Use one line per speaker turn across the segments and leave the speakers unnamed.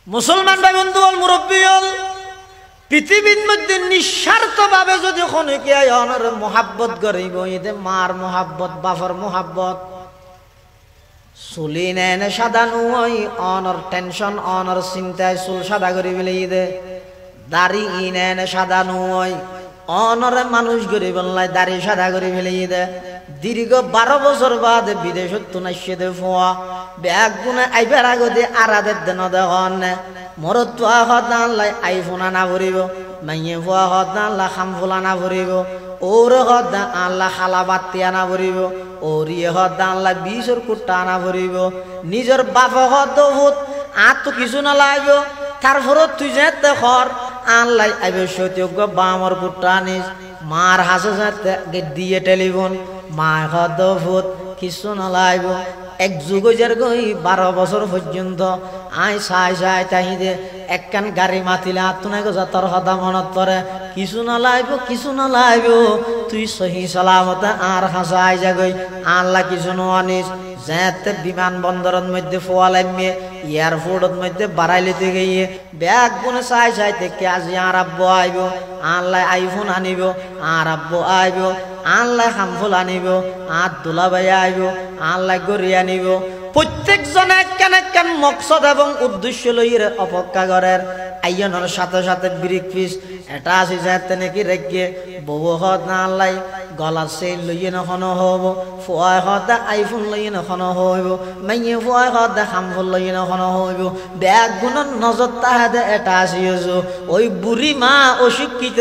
মুসলমান ভাই বন্ধু বল মুরব্বী হল পৃথিবীর মধ্যে নিঃস্বার্থভাবে যদি খনিকে অনর মোহাব্বত করিব এতে মার মোহাব্বত বাফর মোহাব্বত চুলি নেনে সাদা নুই অনর টেনশন অনর চিন্তায় চুল সাদা করি বলে দে দাড়ি নেনে সাদা নুই অনরে মানুষ করি বললাই দাড়ি সাদা করি ফেলে দে দীর্ঘ 12 বছর বাদে বিদেশত তুনাইছে দে ফোয়া ব্যাগ গুনে আইবার আগতে আরাদের দেন দেখন মরত তোয়া হদানলাই আইফোন আনা ভরিব মাইয়ে ফোয়া হদানলা খামফুল আনা ভরিব ওর হদা আল্লাহ খালা বাতি আনা ভরিব ওরিয়ে হদানলা 20 কুট্টা আনা ভরিব নিজের বাপ হদ ভূত আর তো কিছু না লাগব তারপর তুই যেতে খর আল্লাহ আইবে সত্যজ্ঞ বামর কুট্টা আনিস মার হাসে যেতে দিয়ে টেলিফোন মা হদ ভূত কিছু না লাগব এক যুগ যার গই 12 বছর পর্যন্ত আই সাই সাই তাহিদে একখান গাড়ি মাতিলে আতুনে গো তোর হদা মনত পরে কিছু না লাইব তুই সহি সালামতে আর হাসাই যাগই আল্লাহ কিছু আনিস যেতে বিমান বন্দরের মধ্যে ফোয়ালাইমে এয়ারপোর্টের মধ্যে বাড়াইলিতে গিয়ে ব্যাগ গুনে সাই সাই থেকে আজি আর আব্বু আইব আল্লাহ আইফোন আনিব আর আব্বু আইব আল্লাহ হামফুল আনিব আর দুলা ভাই আইব আল্লাহ গড়ি আনিব প্রত্যেকজনে একখান মকসদ এবং উদ্দেশ্য লইয়ে অপেক্ষা করেন আইয়নের সাথে সাথে ব্রিক পিস এটা আছে যাতে নাকি রেখে বউ হদ না আল্লাহ গলার চেইন লইয়ে নখনো হব ফুয়াই হদ আইফোন লইয়ে নখনো হইব মাইয়ে ফুয়াই হদ হামফুল লইয়ে নখনো হইব ব্যাগ গুণর নজর তাহাদে এটা আসিয়েছো ওই বুড়ি মা অশিক্ষিত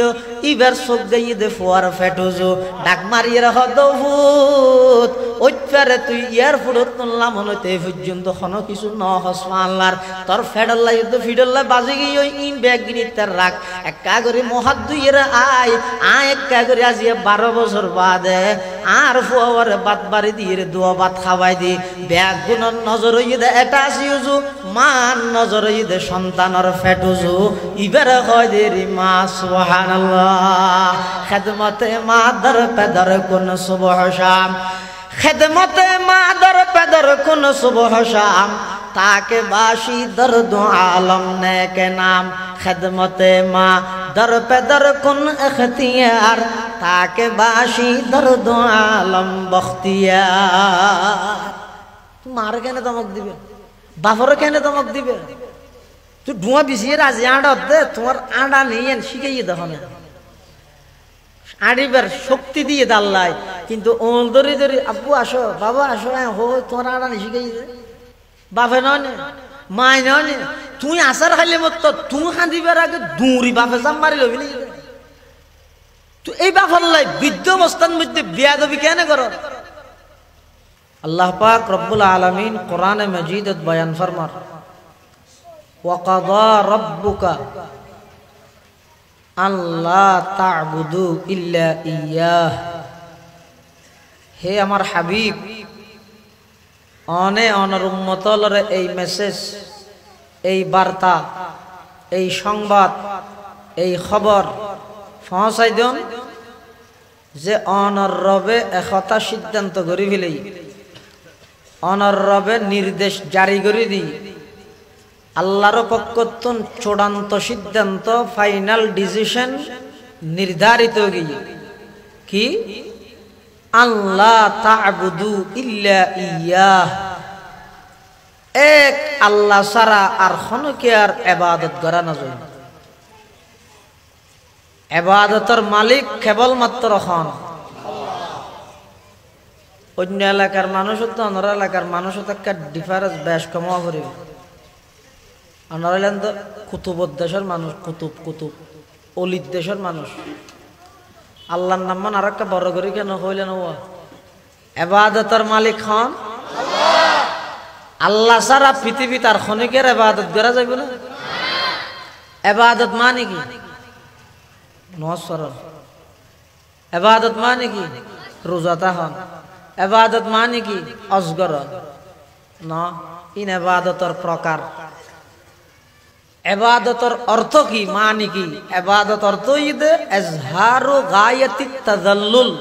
ইবার চোখ গাইয়ে দে ফুয়ার ফেটুজো ডাক মারিয়ে হদ ভূত ওই ফেরে তুই এয়ারপোর্টত তুললাম হইতে পর্যন্ত কোনো কিছু নহস আল্লাহর তোর ফেডাল্লাই তো ফিডাল্লা বাজে গিয়ে ওই ইন ব্যাগ গিনি তার রাখ একা করে মহাদ দুইয়ের আয় একা করে আজি 12 বছর বাদে আর ফুয়ার বাত বাড়ি দিয়ে দোয়া ভাত খাওয়াই দি ব্যাগ গুণর নজর হইয়ে দে এটা আসিউজু মান নজর হইয়ে দে সন্তানর ফেটুজু ইবারে হয় দে রে মা সুবহানাল্লাহ খেদমতে মা দর পেদর কোন সুবহ শাম খেদমতে মা দর পেদর কোন সুবহ শাম তাকে বাসি দর্দ আলম নে के नाम খেদমতে মা দর পেদর কোন ইখতিয়ার তাকে বাসি দর্দ আলম বখতিয়ার তোমার কেন দমক দিবে বাফর কেন দমক দিবে তুই ধোঁয়া বিছিয়ে রাজি আড়া দে তোমার আড়া নিয়ে শিখাইয়ে দেখো না আড়িবার শক্তি দিয়ে দাল্লাই কিন্তু ওল ধরে ধরে আব্বু আসো বাবা আসো হো তোমার আড়া নি শিখাইয়ে দে বাপে নয় মায় নয় তুই আসার খাইলে মত তুই খাঁদিবার আগে দৌড়ি বাপে জাম মারি লবি নি তুই এই বাপর লাই বৃদ্ধ অবস্থার মধ্যে বেয়াদবি কেন করো আল্লাহ পাক রব্বুল আলামিন কোরআনে মাজিদত বয়ান ফরমার ওয়া কাযা রাব্বুকা আল্লা তা'বুদু ইল্লা ইয়াহ হে আমার হাবিব অনে অনর উম্মতলরে এই মেসেজ এই বার্তা এই সংবাদ এই খবর পৌঁছাই দেন যে অনর রবে একতা সিদ্ধান্ত করি ফেলেই অনর রবে নির্দেশ জারি করে দিই আল্লাহর পক্ষতন চূড়ান্ত সিদ্ধান্ত ফাইনাল ডিসিশন নির্ধারিত গিয়ে কি আল্লাহ তা'বুদু ইল্লা ইয়াহ এক আল্লাহ ছাড়া আর কোনো কে আর ইবাদত করা না যায় ইবাদতের মালিক কেবলমাত্র খন অন্য এলাকার মানুষ তো অন্য এলাকার মানুষ একটা ডিফারেন্স বেশ কম করে অন্যরা তো কুতুব দেশের মানুষ কুতুব অলিদ দেশের মানুষ আল্লাহর নাম মান আর একটা বড় করে কেন হইলেন ও ইবাদতের মালিক হন আল্লাহ ছাড়া পৃথিবী তার খনিকের ইবাদত করা যাবে না ইবাদত মানে কি নসরণ ইবাদত মানে কি রোজাতা হন ইবাদত মানে কি অজগর না ইন ইবাদতের প্রকার ইবাদতের অর্থ কি মানে কি ইবাদত অর্থ ইদে ইজহারু গায়াতিত তাযাল্লুল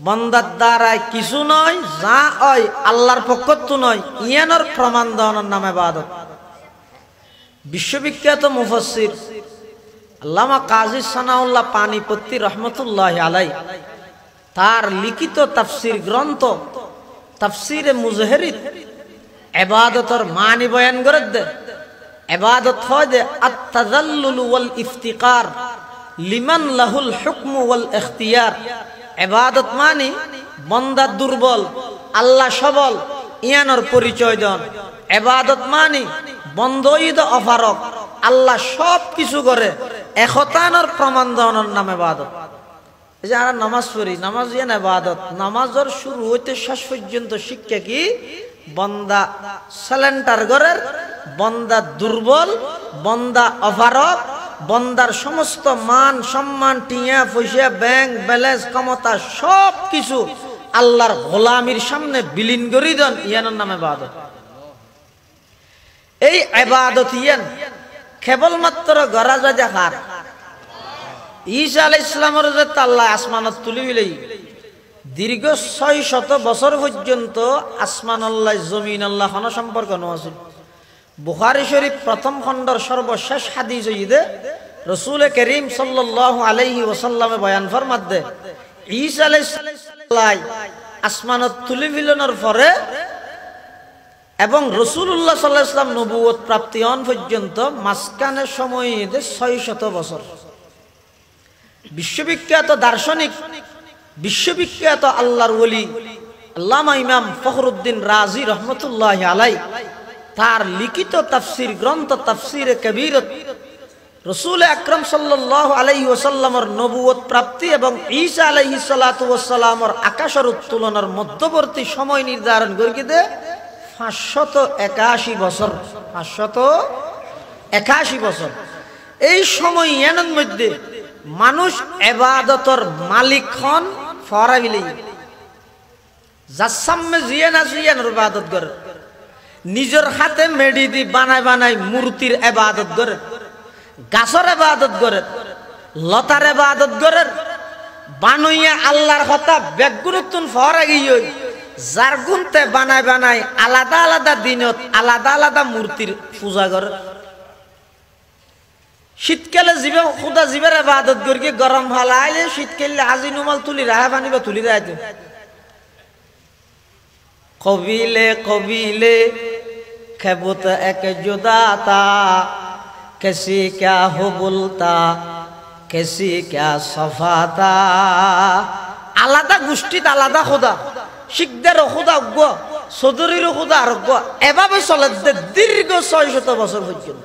বান্দার দ্বারা কিছু নয় যা হয় আল্লাহর পক্ষ তো নয় ইয়ানোর প্রমাণ দেওয়ার নাম ইবাদত বিশ্ববিখ্যাত মুফাসসির আল্লামা কাজী সানাউল্লাহ পানিপত্তি রহমতুল্লাহ আলাইহি তার লিখিত তাফসীর গ্রন্থ তাফসীরে মুজহিরিত ইবাদতের মানি বয়ান করে দে। ইবাদত হয় যে আত-তাযাল্লুল ওয়াল ইফতিকার লিমান লাহুল হুকমু ওয়াল ইখতিয়ার। ইবাদত মানে বান্দা দুর্বল আল্লাহ সবল ইয়ানোর পরিচয় দেন। ইবাদত মানে বন্দইদ অফারক আল্লাহ সব কিছু করে একতানোর প্রমাণ দেওয়ার নাম ইবাদত। এই যে আমরা নামাজ পড়ি, নামাজ ইয়ান ইবাদত। নামাজের শুরু হইতে শেষ পর্যন্ত শিক্ষা কি? বন্দা সালেন্টার করের, বন্দা দুর্বল, বন্দা অফারক, বন্দার সমস্ত মান সম্মান টিয়া পয়সা ব্যাংক ব্যালেন্স ক্ষমতা সব কিছু আল্লাহর গোলামির সামনে বিলীন করে দেন, ইয়ানোর নাম ইবাদত। এই ইবাদত ইয়ান কেবলমাত্র গড়া যায় দেখার। ঈসা আলাইহিস সালামের যে আল্লাহ আসমানত তুলি বিলেই দীর্ঘ 600 বছর পর্যন্ত আসমান আল্লাহ জমিন আল্লাহ কোন সম্পর্ক নছিল। বুখারী শরীফ প্রথম খণ্ডর সর্বশেষ হাদিস হইদে রাসূল করিম সাল্লাল্লাহু আলাইহি ওয়াসাল্লামে বয়ান ফরমাতে ঈসা আলাইহিস সালাম আসমানত তুলি বিলনের পরে এবং রাসূলুল্লাহ সাল্লাল্লাহু আলাইহি ওয়াসাল্লাম নবুয়ত প্রাপ্তি হন পর্যন্ত মাঝখানে সময় 600 বছর। বিশ্ববিখ্যাত দার্শনিক, বিশ্ববিখ্যাত আল্লাহর ওলি আল্লামা ইমাম ফখরুদ্দিন রাজি রহমতুল্লাহি আলাইহি তার লিখিত তাফসীর গ্রন্থ তাফসীরে কবীরত রাসূল আকরাম সাল্লাল্লাহু আলাইহি ওয়াসাল্লামের নবুয়ত প্রাপ্তি এবং ঈসা আলাইহিস সালাতু ওয়াস সালামের আকাশের উত্তোলনের মধ্যবর্তী সময় নির্ধারণ করে দে 581 বছর। 581 বছর। এই সময় এর মধ্যে মানুষ ইবাদতের মালিক হন ফরাবিলি যার সামনে জিয়ে না জিয়ে ইবাদত করে, নিজের হাতে মেডি দি বানায় বানায় মূর্তির ইবাদত করে, গাছের ইবাদত করে, লতার ইবাদত করে, বানাইয়া আল্লাহর কথা বেগুরুতুন ফরা গিয়ে যার গুনতে বানায় বানায় আলাদা আলাদা দিনত আলাদা আলাদা মূর্তির পূজা করে। শীতকালে জীবে খুদা জীবের ইবাদত করি, গরম ভাল আইলে শীতকালে আজি নুমাল তুলি রাহা বানিবা তুলি রাখে। কবিলে কবিলে খেবুত এক জুদাতা कैसी क्या हो बोलता कैसी क्या सफाता। আলাদা গোষ্ঠীত আলাদা খোদা, শিখদের খোদা অজ্ঞ, চৌধুরীর খোদা আর অজ্ঞ, এভাবে চলে দীর্ঘ 600 বছর পর্যন্ত।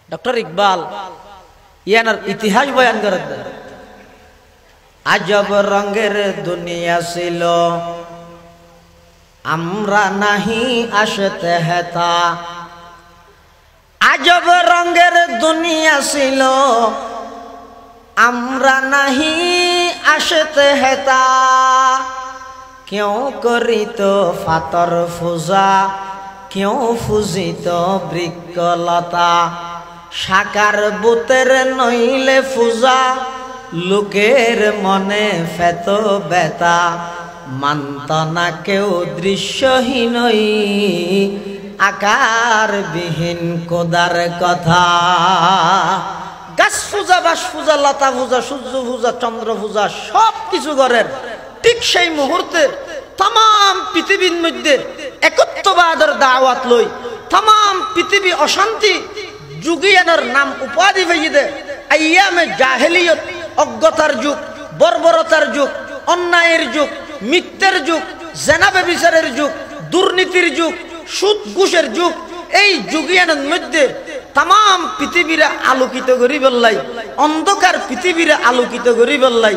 ডক্টর ইকবাল ইয়ানার ইতিহাস বয়ান করে দেন। আজব রঙের দুনিয়া ছিল আমরা নাহি আসতে হেতা। আজব রঙের দুনিয়া ছিল আমরা নাহি আসতে হেতা। কেউ করিত ফাতর পূজা কেউ ফুজিত বৃক্ষলতা। সাকার বুতের নইলে পূজা লোকের মনে ফেত বেতা। মানত না কেউ দৃশ্যহীনই আকার বিহীন কোদার কথা। গাছ পূজা বাস পূজা লতা পূজা সূর্য পূজা চন্দ্র পূজা সব কিছু করেন। ঠিক সেই মুহূর্তে তাম পৃথিবীর মধ্যে একত্ববাদের দাওয়াত লই তাম পৃথিবী অশান্তি যুগিয়ানের নাম উপাধি পেয়ে দে। আইয়ামে জাহেলিয়ত অজ্ঞতার যুগ, বর্বরতার যুগ, অন্যায়ের যুগ, মিথ্যের যুগ, জেনা ব্যভিচারের যুগ, দুর্নীতির যুগ, সুদ ঘুষের যুগ। এই যুগিয়ানের মধ্যে তাম পৃথিবীরা আলোকিত করি বললাই, অন্ধকার পৃথিবীরা আলোকিত করি বললাই,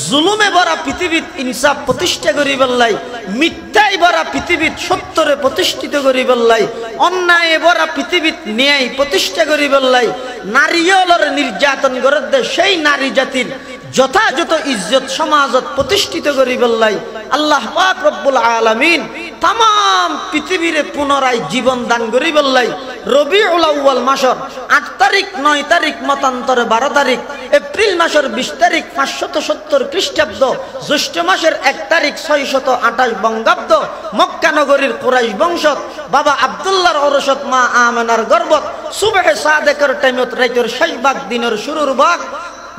জুলুমে ভরা পৃথিবীত ইনসাফ প্রতিষ্ঠা করি বললাই, মিথ্যায় ভরা পৃথিবীত সত্যরে প্রতিষ্ঠিত করি বললাই, অন্যায় ভরা পৃথিবীত ন্যায় প্রতিষ্ঠা করি বললাই, নারীয়লর নির্যাতন করে দে সেই নারী জাতির যথাযথ ইজ্জত সমাজত প্রতিষ্ঠিত করি বললাই। আল্লাহ পাক রব্বুল আলামিন তাম পৃথিবীরে পুনরায় জীবন দান করি বললাই। রবিউল আউয়াল মাসর 8 তারিখ 9 তারিখ মতান্তরে 12 তারিখ এপ্রিল মাসের 20 তারিখ 570 খ্রিস্টাব্দ, জ্যৈষ্ঠ মাসের 1 তারিখ 628 বঙ্গাব্দ, মক্কা নগরীর কুরাইশ বংশত বাবা আব্দুল্লাহর ওরসত মা আমেনার গর্ভত সুবহে সাদেকের টাইমত রাইতের শেষ ভাগ দিনের শুরুর ভাগ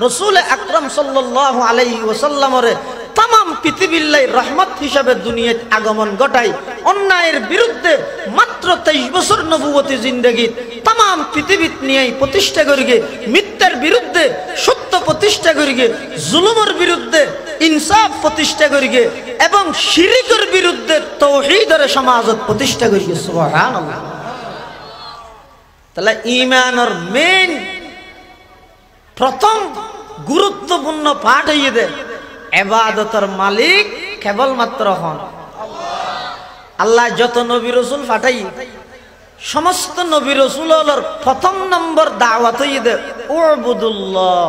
রাসূল আকরাম সাল্লাল্লাহু আলাইহি ওয়াসাল্লামরে तमाम পৃথিবীর রহমত হিসাবে দুনিয়ায় আগমন ঘটায়। অন্যায়ের বিরুদ্ধে মাত্র 23 বছর নবুয়তি জিন্দেগি तमाम পৃথিবীত নিয়ে প্রতিষ্ঠা করিগে, মিথ্যার বিরুদ্ধে সত্য প্রতিষ্ঠা করিগে, জুলুমের বিরুদ্ধে ইনসাফ প্রতিষ্ঠা করিগে এবং শিরকের বিরুদ্ধে তাওহীদের সমাজত প্রতিষ্ঠা করিগে। সুবহানাল্লাহ। তাহলে ঈমানের মেইন প্রথম গুরুত্বপূর্ণ পাঠ হইয়ে ইবাদতের মালিক কেবলমাত্র হন আল্লাহ। যত নবী রাসূল পাঠাই সমস্ত নবী রাসূলের প্রথম নম্বর দাওয়াত হইয়ে উবুদুল্লাহ।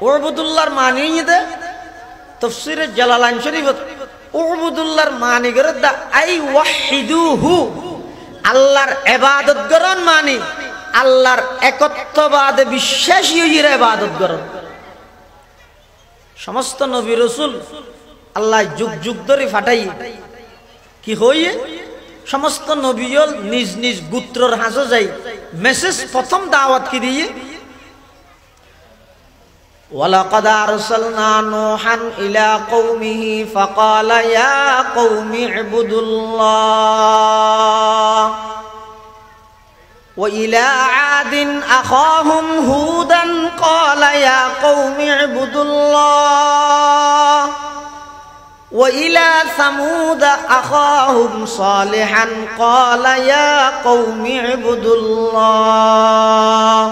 উবুদুল্লাহর মানে হইয়ে তাফসীরে জালালাইন শরীফত উবুদুল্লাহর মানে করে দা আই ওয়াহিদুহু, আল্লাহর ইবাদত করন মানে আল্লাহর একত্ববাদে বিশ্বাসী হইয়ে ইবাদত করন। সমস্ত নবী রাসূল আল্লাহ যুগ যুগ ধরে পাঠাই কি হইয়ে সমস্ত নবীল নিজ নিজ গোত্রর হাজো যাই মেসেজ প্রথম দাওয়াত কি দিয়ে ওয়ালাকাদ আরসালনা নূহান ইলা কওমিহি ফাকালা ইয়া কওমি ইবুদুল্লাহ وإلى عاد أخاهم هودا قال يا قوم اعبدوا الله وإلى ثمود أخاهم صالحا قال يا قوم اعبدوا الله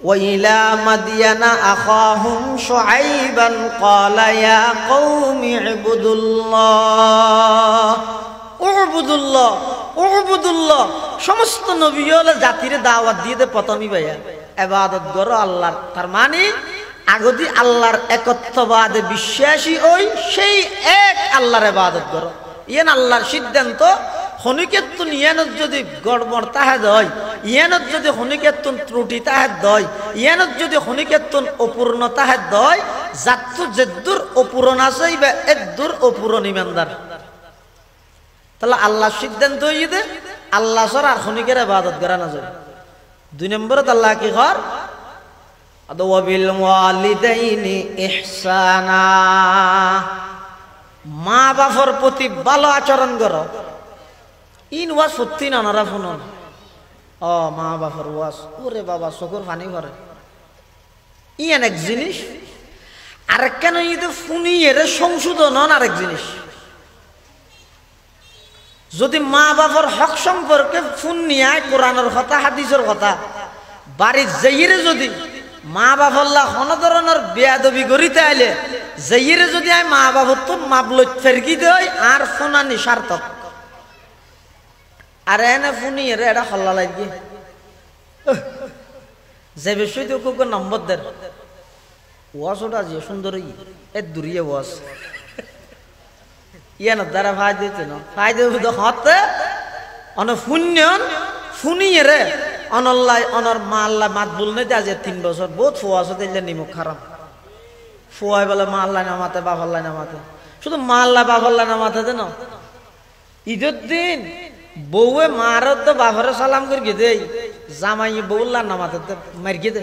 وإلى مدين أخاهم شعيبا قال يا قوم اعبدوا الله উবুদুল্লাহ উবুদুল্লাহ। সমস্ত নবীরা জাতির দাওয়াত দিয়ে প্রথমই ভাইয়া ইবাদত করো আল্লাহর। তার মানে আগদি আল্লাহর একত্ববাদে বিশ্বাসী ওই সেই এক আল্লাহর ইবাদত করো। ইয়ান আল্লাহর সিদ্ধান্ত হনিকেতুন ইয়ানত যদি গড়বড় তাহাদ হয়, ইয়ানত যদি হনিকেতুন ত্রুটি তাহাদ হয়, ইয়ানত যদি হনিকেতুন অপূর্ণ তাহাদ হয়, জাতু জেদ্দুর অপূরণ আছে বা এদ্দুর অপূরণ ইমানদার। তাহলে আল্লাহ সিদ্ধান্ত হইয়ে আল্লাহ ছাড়া আর খনিকের ইবাদত করা না যায়। 2 নম্বরে আল্লাহ কি কর ওয়াবিল ওয়ালিদাইনি ইহসানা, মা বাবার প্রতি ভালো আচরণ করো। ইন ওয়াজ সত্যি না ওনারা শুনুন ও মা বাবার ওয়াজ ওরে বাবা চোখের পানি ভরে ইয়ান এক জিনিস, আরেক কেন ইদে ফুনিয়ে সংশোধন আরেক জিনিস। যদি মা বাবার হক সম্পর্কে ফোন নিয়ে কোরআনের কথা হাদিসের কথা বাড়ির যাইরে যদি মা বাবাল্লা কোনো ধরনের বেয়াদবি করিতে আইলে যাইরে যদি আমি মা বাবার তো মাবলত ফেরকি দেয় আর ফোনানি সার্থক। আর এনে ফোনিয়ে এটা হল্লা লাগবে যে বিষয় তো খুব নম্বর দেন ওয়াশ ওটা যে সুন্দর এ দূরিয়ে ওয়াশ ইয়ান দ্বারা ফায়দা দিতে না ফায়দা হতে অন ফুন্যন ফুনিয়ে রে অনল্লাই অনর মা আল্লাহ মাত বলনে যে আজ 3 বছর বহুত ফোয়া আছে দিলে নিমুখ খারাপ ফোয়াই বলে মা আল্লাহ নামাতে বাপ আল্লাহ নামাতে শুধু মা আল্লাহ বাপ আল্লাহ নামাতে দেন। ঈদের দিন বউয়ে মারত তো বাপরে সালাম করে দেই, জামাই বউল্লা নামাতে মারিয়ে দে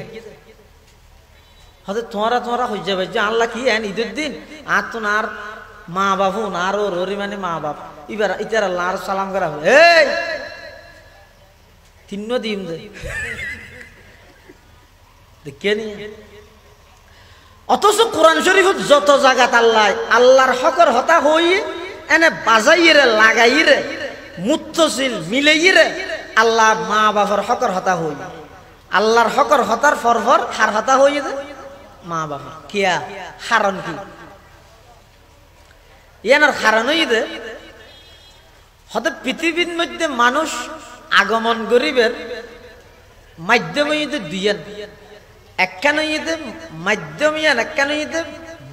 হতে তোমরা হয়ে যাবে যে আল্লাহ কি এন ঈদের দিন আর তো আর মা বাবু আর ররি মানে মা বাপ এবার ইতার আল্লাহ আর সালাম করা হবে এই 3 দিন দেখে নি। অথচ কোরআন শরীফ যত জায়গাত আল্লাহ আল্লাহর হকর হতা হই এনে বাজাইরে লাগাইরে মুত্তসিল মিলাইরে আল্লাহ মা বাবার হকর হতা হই আল্লাহর হকর হতার ফরফর হার হতা হই মা বাবা কিয়া কারণ কি ইয়ানার কারণ হইতে হতে পৃথিবীর মধ্যে মানুষ আগমন গরিবের মাধ্যম হইতে দুইয়ান একখান হইতে মাধ্যম ইয়ান একখান হইতে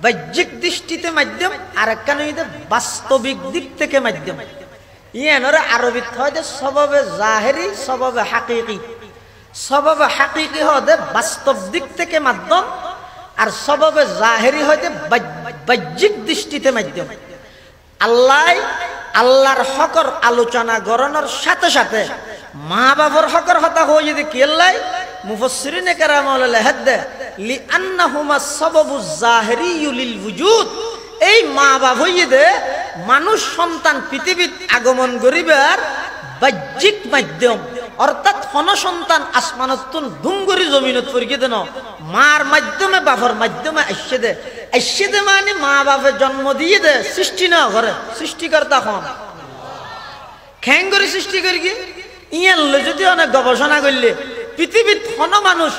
বাহ্যিক দৃষ্টিতে মাধ্যম আর একখান হইতে বাস্তবিক দিক থেকে মাধ্যম। ইয়ানরে আরবিত হয় সবাবে জাহেরি সবাবে হাকিকি। সবাবে হাকিকি হতে বাস্তব দিক থেকে মাধ্যম আর সববে জাহেরি হইতে বাহ্যিক দৃষ্টিতে মাধ্যম। আল্লাহর হকর আলোচনা গড়ানোর সাথে সাথে মা বাবার হকর হতা হয়ে যদি কেল্লাই মুফাসসিরিনে কেরাম লেখে লিআন্নাহুমা সাবাবু জাহিরিয়্যু লিল ওয়ুজুদ। এই মা বাপ হইয়ে দে মানুষ সন্তান পৃথিবীত আগমন করিবার বাহ্যিক মাধ্যম, অর্থাৎ হন সন্তান আসমানতুন ধুমগরি জমিনত পরিকে দেন মার মাধ্যমে বাপর মাধ্যমে আসছে দে মানে মা বাপে জন্ম দিয়ে দে, সৃষ্টি না করে সৃষ্টিকর্তা হন খ্যাং করে সৃষ্টি করি কি ইয়ানলে যদি অনেক গবেষণা করলে পৃথিবীত হন মানুষ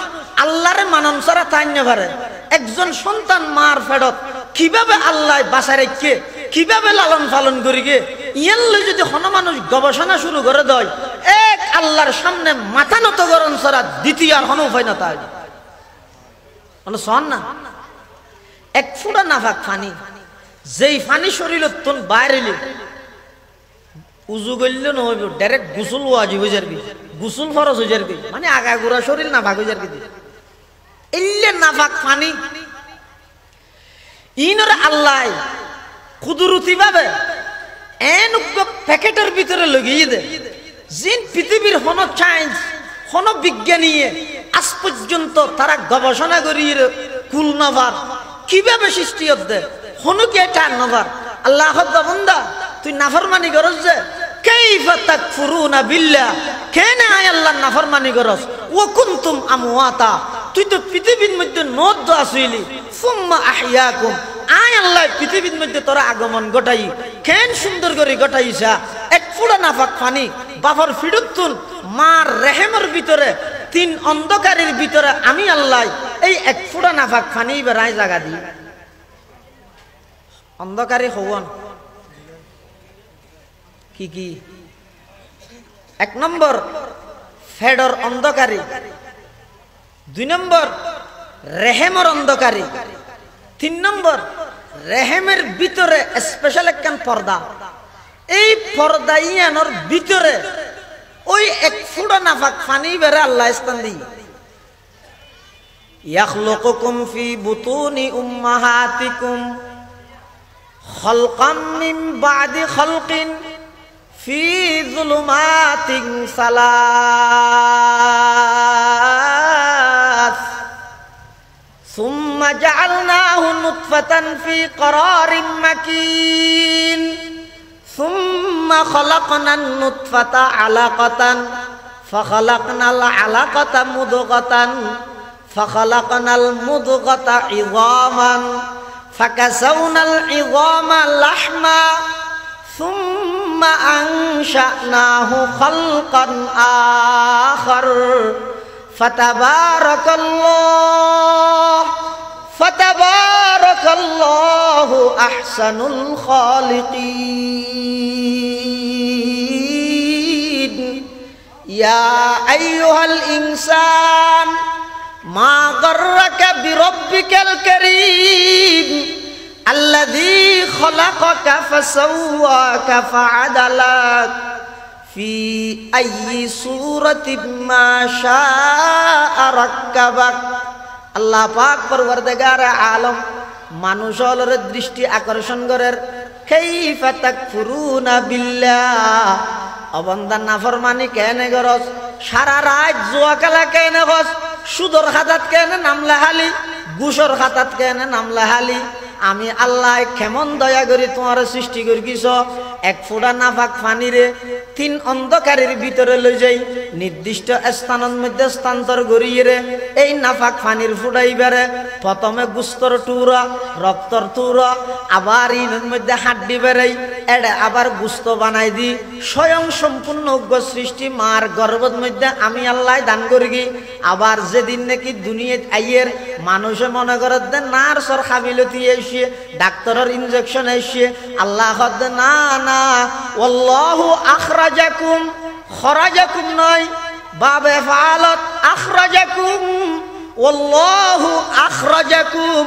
আল্লাহরে মানন ছাড়া তাইন্য পারে। একজন সন্তান মার ফেরত কিভাবে আল্লাহ বাঁচায় রেখে কিভাবে লালন পালন করি গে ইয়ানলে যদি হন মানুষ গবেষণা শুরু করে দেয় এক আল্লাহর সামনে মাথা নত করণ ছাড়া দ্বিতীয় আর হন উপায় না। তাই শোন না, এক ফুটা নাফাক ফানি যেই ফানি শরীর তোন বাইরে উজু করলে নহব, ডাইরেক্ট গুসুল ওয়াজিব হয়ে যাবি, গুসুল ফরজ হয়ে যাবি, মানে আগাগোড়া শরীর নাফাক হয়ে যাবি। এলে নাফাক ফানি ইনরে আল্লাহ কুদরতি ভাবে এনুক প্যাকেটের ভিতরে লগিয়ে দে। জিন পৃথিবীর হন সায়েন্স হন বিজ্ঞানীয়ে আজ পর্যন্ত তারা গবেষণা করিয়ে কুল নভার কিভাবে সৃষ্টি হতে হনু কি এটা নভার। আল্লাহ বান্দা তুই নাফরমানি করস যে কাইফা তাকফুরুনা বিল্লাহ, কেন আয় আল্লাহর নাফরমানি করস? ওয়া কুনতুম আমওয়াতা, তুই তো পৃথিবীর মধ্যে নদ্য আসইলি, সুম্মা আহইয়াকুম, আয় আল্লাহ পৃথিবীর মধ্যে তোরা আগমন ঘটাই কেন সুন্দর করে ঘটাইছা। এক ফুড়া নাফাক পানি বাবার ফিডুতুন মার রেহেমের ভিতরে তিন অন্ধকারের ভিতরে আমি আল্লাহ এই এক ফুড়া নাফাক পানি বেড়াই জায়গা দিই অন্ধকারে হওয়ান কি কি। এক নম্বর ফেডর অন্ধকারী, দুই নম্বর রেহেমের অন্ধকারী, তিন নম্বর রেহেমের ভিতরে স্পেশাল একখান পর্দা। এই পর্দা ইয়ানোর ভিতরে ওই এক ফুটা নাফাক পানি বেড়ে আল্লাহ স্থান দিই। ইয়াখলুকুকুম ফি বুতুনি উম্মাহাতিকুম খালকাম মিন বাদি খালকিন ফি যুলুমাতিন সালাস সুম্মা জাআলনাহু নুতফাতান ফি ক্বরারিন মাকিন সুম্মা খালাকনান নুতফাতা আলাকাতান ফাখালাকনাল আলাকাতা মুদগাতান ফাখালাকনাল মুদগাতা ইযামান ফাকাসাউনাল ইযামা লাহমা সুম্মা আনশানাহু খালকান আখার ফাতাবারাকাল্লাহু আহসানুল খালিকিন। ইয়া আইয়ুহাল ইনসান মা গাররাকা বিরাব্বিকাল কারীম আল্লাযী খালাকাকা ফাসাওয়াকা ফাআদালাক ফি আইয়ি সূরাতিন মা শাআ রাক্কাবাক। আল্লাহ পাক পরওয়ারদিগারে আলম মানুষের দৃষ্টি আকর্ষণ করের কাইফা তাকফুরুনা বিল্লাহ। অবন্দা নাফরমানি কেনে গরস, সারা রাত জুয়া খেলা কেনে গস, সুদর খাতাত কেনে নামলাহালি, ঘুষর খাতাত কেনে নামলাহালি। আমি আল্লাহ কেমন দয়া করি তোমার সৃষ্টি করি কিস এক ফোঁটা নাফাক পানিরে তিন অন্ধকারের ভিতরে লই যাই নির্দিষ্ট স্থানের মধ্যে স্থানান্তর করিয়ে রে এই নাফাক পানির ফুটাইবারে প্রথমে গুস্তর টুরা রক্তর টুরা আবার ইনের মধ্যে হাড্ডি বেড়াই এড়ে আবার গুস্ত বানাই দি স্বয়ং সম্পূর্ণ উগ্র সৃষ্টি মার গর্ভের মধ্যে আমি আল্লাহ দান করি গি। আবার যেদিন নাকি দুনিয়াত আইয়ের মানুষে মনে করে দে নার্সর খাবিলতি এসে ডাক্তারের ইনজেকশন এসে আল্লাহ না না ওয়াল্লাহু আখরাজাকুম খরাজাকুম নয় বাবে ফালত আখরাজাকুম ওয়াল্লাহু আখরাজাকুম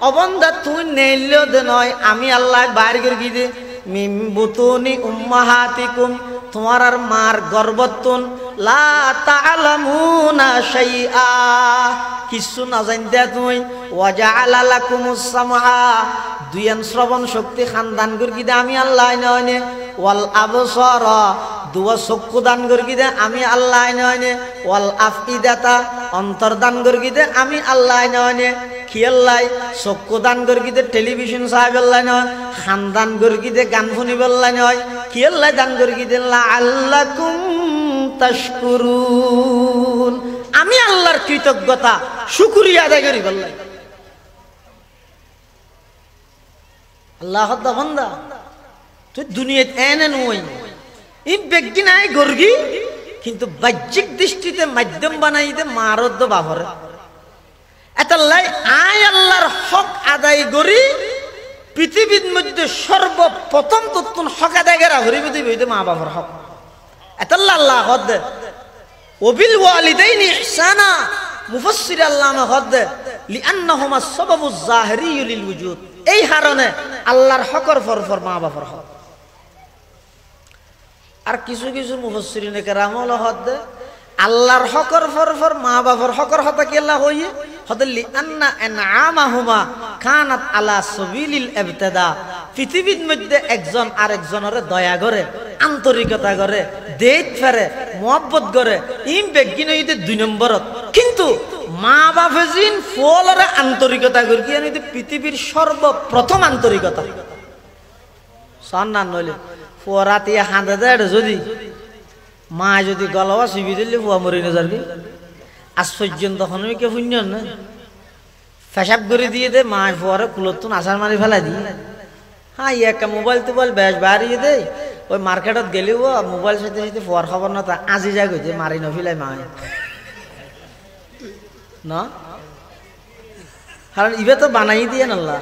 অবন্দা তুই নেইল দে নয় আমি আল্লাহ বাইর করে দে মিম বুতুনি উম্মাহাতিকুম তোমার আর মার গর্ভতুন লা তা'লামুনা শাইআ কিছু না জানতে তুমি ওয়া জাআলা লাকুমুস সামআ দুয়ান শ্রবণ শক্তি খানদান করি দে আমি আল্লাহ নয়নে ওয়াল আবসারা দুয়া চক্ষু দান করি দে আমি আল্লাহ নয়নে ওয়াল আফইদাতা অন্তর দান করি দে আমি আল্লাহ নয়নে খিয়াল্লাই চক্ষু দান করি দে টেলিভিশন সাহেব আল্লাহ নয় খানদান করি দে গান শুনিব আল্লাহ নয় খিয়াল্লাই দান করি দে লাআল্লাকুম তাশকুরুন আমি আল্লাহর কৃতজ্ঞতা শুকরিয়া আদায় করি বললাই আল্লাহ বান্দা তুই দুনিয়াত এনে নই এই ব্যক্তি নাই গর্গি কিন্তু বাহ্যিক দৃষ্টিতে মাধ্যম বানাইতে মারদ বাহরে এতলাই আয় আল্লাহর হক আদায় করি পৃথিবীর মধ্যে সর্বপ্রথম তত্তুন হক আদায় করা হরিবে দিবে মা বাবার হক এতল্লা আল্লাহ হদ ওবিল ওয়ালিদাইনি ইহসানা মুফাসসির আল্লামা হদ লিআন্নাহুমা সাবাবুজ যাহিরিয়্যু লিল ওয়ুজুদ এই কারণে আল্লাহর হকর ফরফর মা বাবার হক আর কিছু কিছু মুফাসসিরিনে কেরাম হলো হদ আল্লাহর হকর ফরফর মা বাবার হকর হতা কি আল্লাহ হইয়ে হদলি আন্না আনআমাহুমা কানাত আলা সাবিলিল ইবতিদা পৃথিবীর মধ্যে একজন আরেকজনের দয়া করে আন্তরিকতা করে দেখ ফেরে মোহাব্বত করে ইম বেগিন হইতে 2 নম্বরত কিন্তু মা বাপে জিন ফলরে আন্তরিকতা করি কি আনিতে পৃথিবীর সর্বপ্রথম আন্তরিকতা সন্নান নইলে ফরাতি হাঁদে দেড় যদি মা যদি গলাওয়া সিবি দিলে ফুয়া মরি না যাবি আশ্চর্য তখন কে শূন্য না ফেসাব করে দিয়ে দে মা ফুয়ারে কুলতুন আসার মারি ফেলা দি হ্যাঁ একটা মোবাইল টোবাইল বেশ বাড়িয়ে দে ওই মার্কেটত গেলেও মোবাইল সাথে সাথে ফুয়ার খবর না তা আজি যা গেছে মারি নফিলাই মা না কারণ ইবে তো বানাই দিয়ে নাল্লা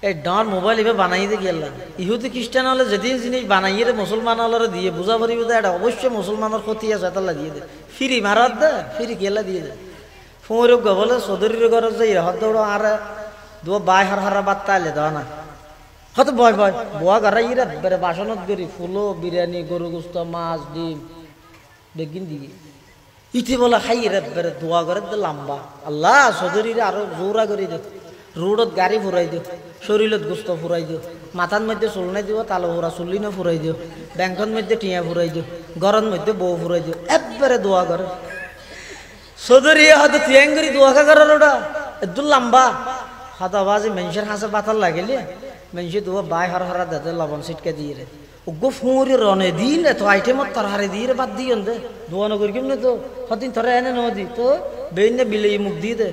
এই ডাঁর মোবাইল এবার বানাই দিয়ে গেল ইহুদি খ্রিস্টান হলে যেদিন জিনিস বানাইয়ে রে মুসলমান হলে দিয়ে বুঝা পারিব দে এটা অবশ্যই মুসলমানের ক্ষতি আছে তাহলে দিয়ে দে ফিরি মারাত দে ফিরি কেলা দিয়ে দে ফুঁড় বলে চৌধুরীর ঘর যে ইহত দৌড় আর দু বাই হার হারা বার্তা আলে দেওয়া না হয়তো বয় বয় বোয়া ঘরা ইরা বেড়ে বাসনত করি ফুলো বিরিয়ানি গরু গোস্ত মাছ ডিম বেগিন দিয়ে ইতি বলে খাই রে বেড়ে দোয়া করে দে লম্বা আল্লাহ চৌধুরীরা আরো জোরা করে দে রোডত গাড়ি ফুরাই দিও শরীরত গোস্ত ফুরাই দিও মাথার মধ্যে চুল নাই দিব তালো ফুরা চুলি না ফুরাই দিও ব্যাংকর মধ্যে টিয়া ফুরাই দিও ঘরের মধ্যে বউ ফুরাই দিও একবারে দোয়া করে চৌধুরী হয়তো তিয়াং করি দোয়া খা করার ওটা একদম লম্বা হাতা বাজে মানুষের হাসে পাতাল লাগিলে মানুষে দোয়া বাই হার হারা দেতে লবণ ছিটকে দিয়ে রে ওগো ফুঁড়ি রনে দিন রে তো আইটেমত তার হারে দিয়ে রে বাদ দিও দে দোয়া নকরি কেমনে তো হতিন থরে এনে নদী তো বেইনে বিলে মুখ দিয়ে দে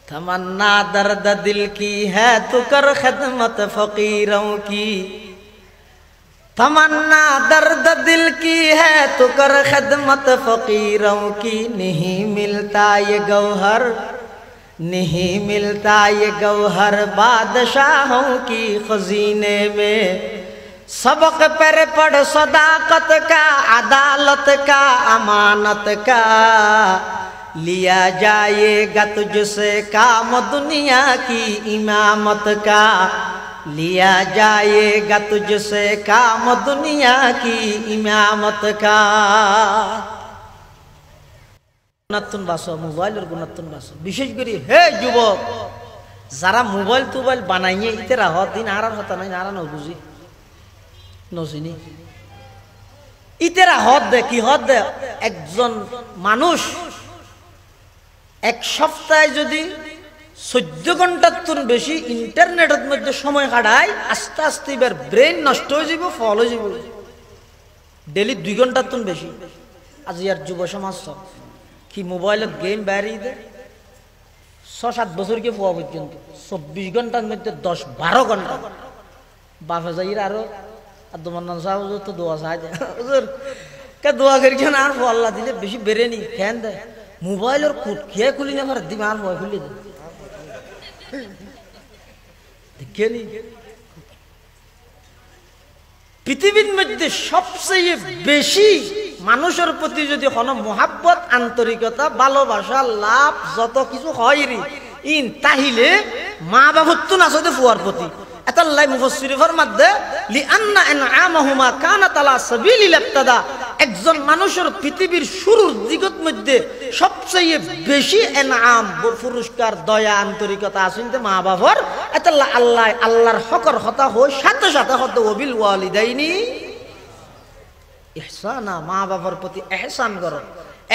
तमन्ना दर्द दिल की है तू कर खिदमत फकीरों की तमन्ना दर्द दिल की है तू कर खिदमत फकीरों की नहीं मिलता ये गौहर नहीं मिलता ये गौहर बादशाहों की खजीने में सबक पर पढ़ सदाकत का अदालत का अमानत का लिया जाएगा तुझसे काम दुनिया की इमामत का लिया जाएगा तुझसे काम दुनिया की इमामत का গুণাত্মন বাসো মোবাইলের গুণাত্মন বাসো বিশেষ করে হে যুবক যারা মোবাইল টোবাইল বানাইয়ে ইতে রাহত দিন আর হতা নাই নারা নবুঝি নসিনি ইতে রাহত দে কি হত দে একজন মানুষ এক সপ্তাহে যদি 14 ঘন্টার তুন বেশি ইন্টারনেটের মধ্যে সময় কাটায় আস্তে আস্তে এবার ব্রেন নষ্ট হয়ে যাব ফল হয়ে যাব ডেলি 2 ঘন্টার তুন বেশি আজ ইয়ার যুব সমাজ কি মোবাইলত গেম বাড়িয়ে দে 6-7 বছর কে ফুয়া পর্যন্ত 24 ঘন্টার মধ্যে 10-12 ঘন্টা বাপে যাইর আরো আদমান সাহেব তো দোয়া চায় হুজুর কে দোয়া করি কেন আর আল্লাহ দিলে বেশি বেড়ে নি খেন দে মোবাইলের কুট কে খুলি না পারে দিমাগ হয় খুলি দে দেখেনি পৃথিবীর মধ্যে সবচেয়ে বেশি মানুষের প্রতি যদি কোনো মোহাব্বত আন্তরিকতা ভালোবাসা লাভ যত কিছু হয় রি ইন তাহিলে মা বাবা তো না সদে ফুয়ার প্রতি এত এতাল্লাই মুফাসসির ফরমাদে লিআন্না আনআমাহুমা কানাত আলা সাবিলিল ইবতিদা একজন মানুষের পৃথিবীর শুরুর দিগত মধ্যে সবচেয়ে বেশি এনআম পুরস্কার দয়া আন্তরিকতা আসিনতে মা বাবার এতাল্লা আল্লাহ আল্লাহর হকর হতা হয় সাথে সাথে হত ওবিল ওয়ালিদাইনি ইহসানা মা বাবার প্রতি ইহসান করো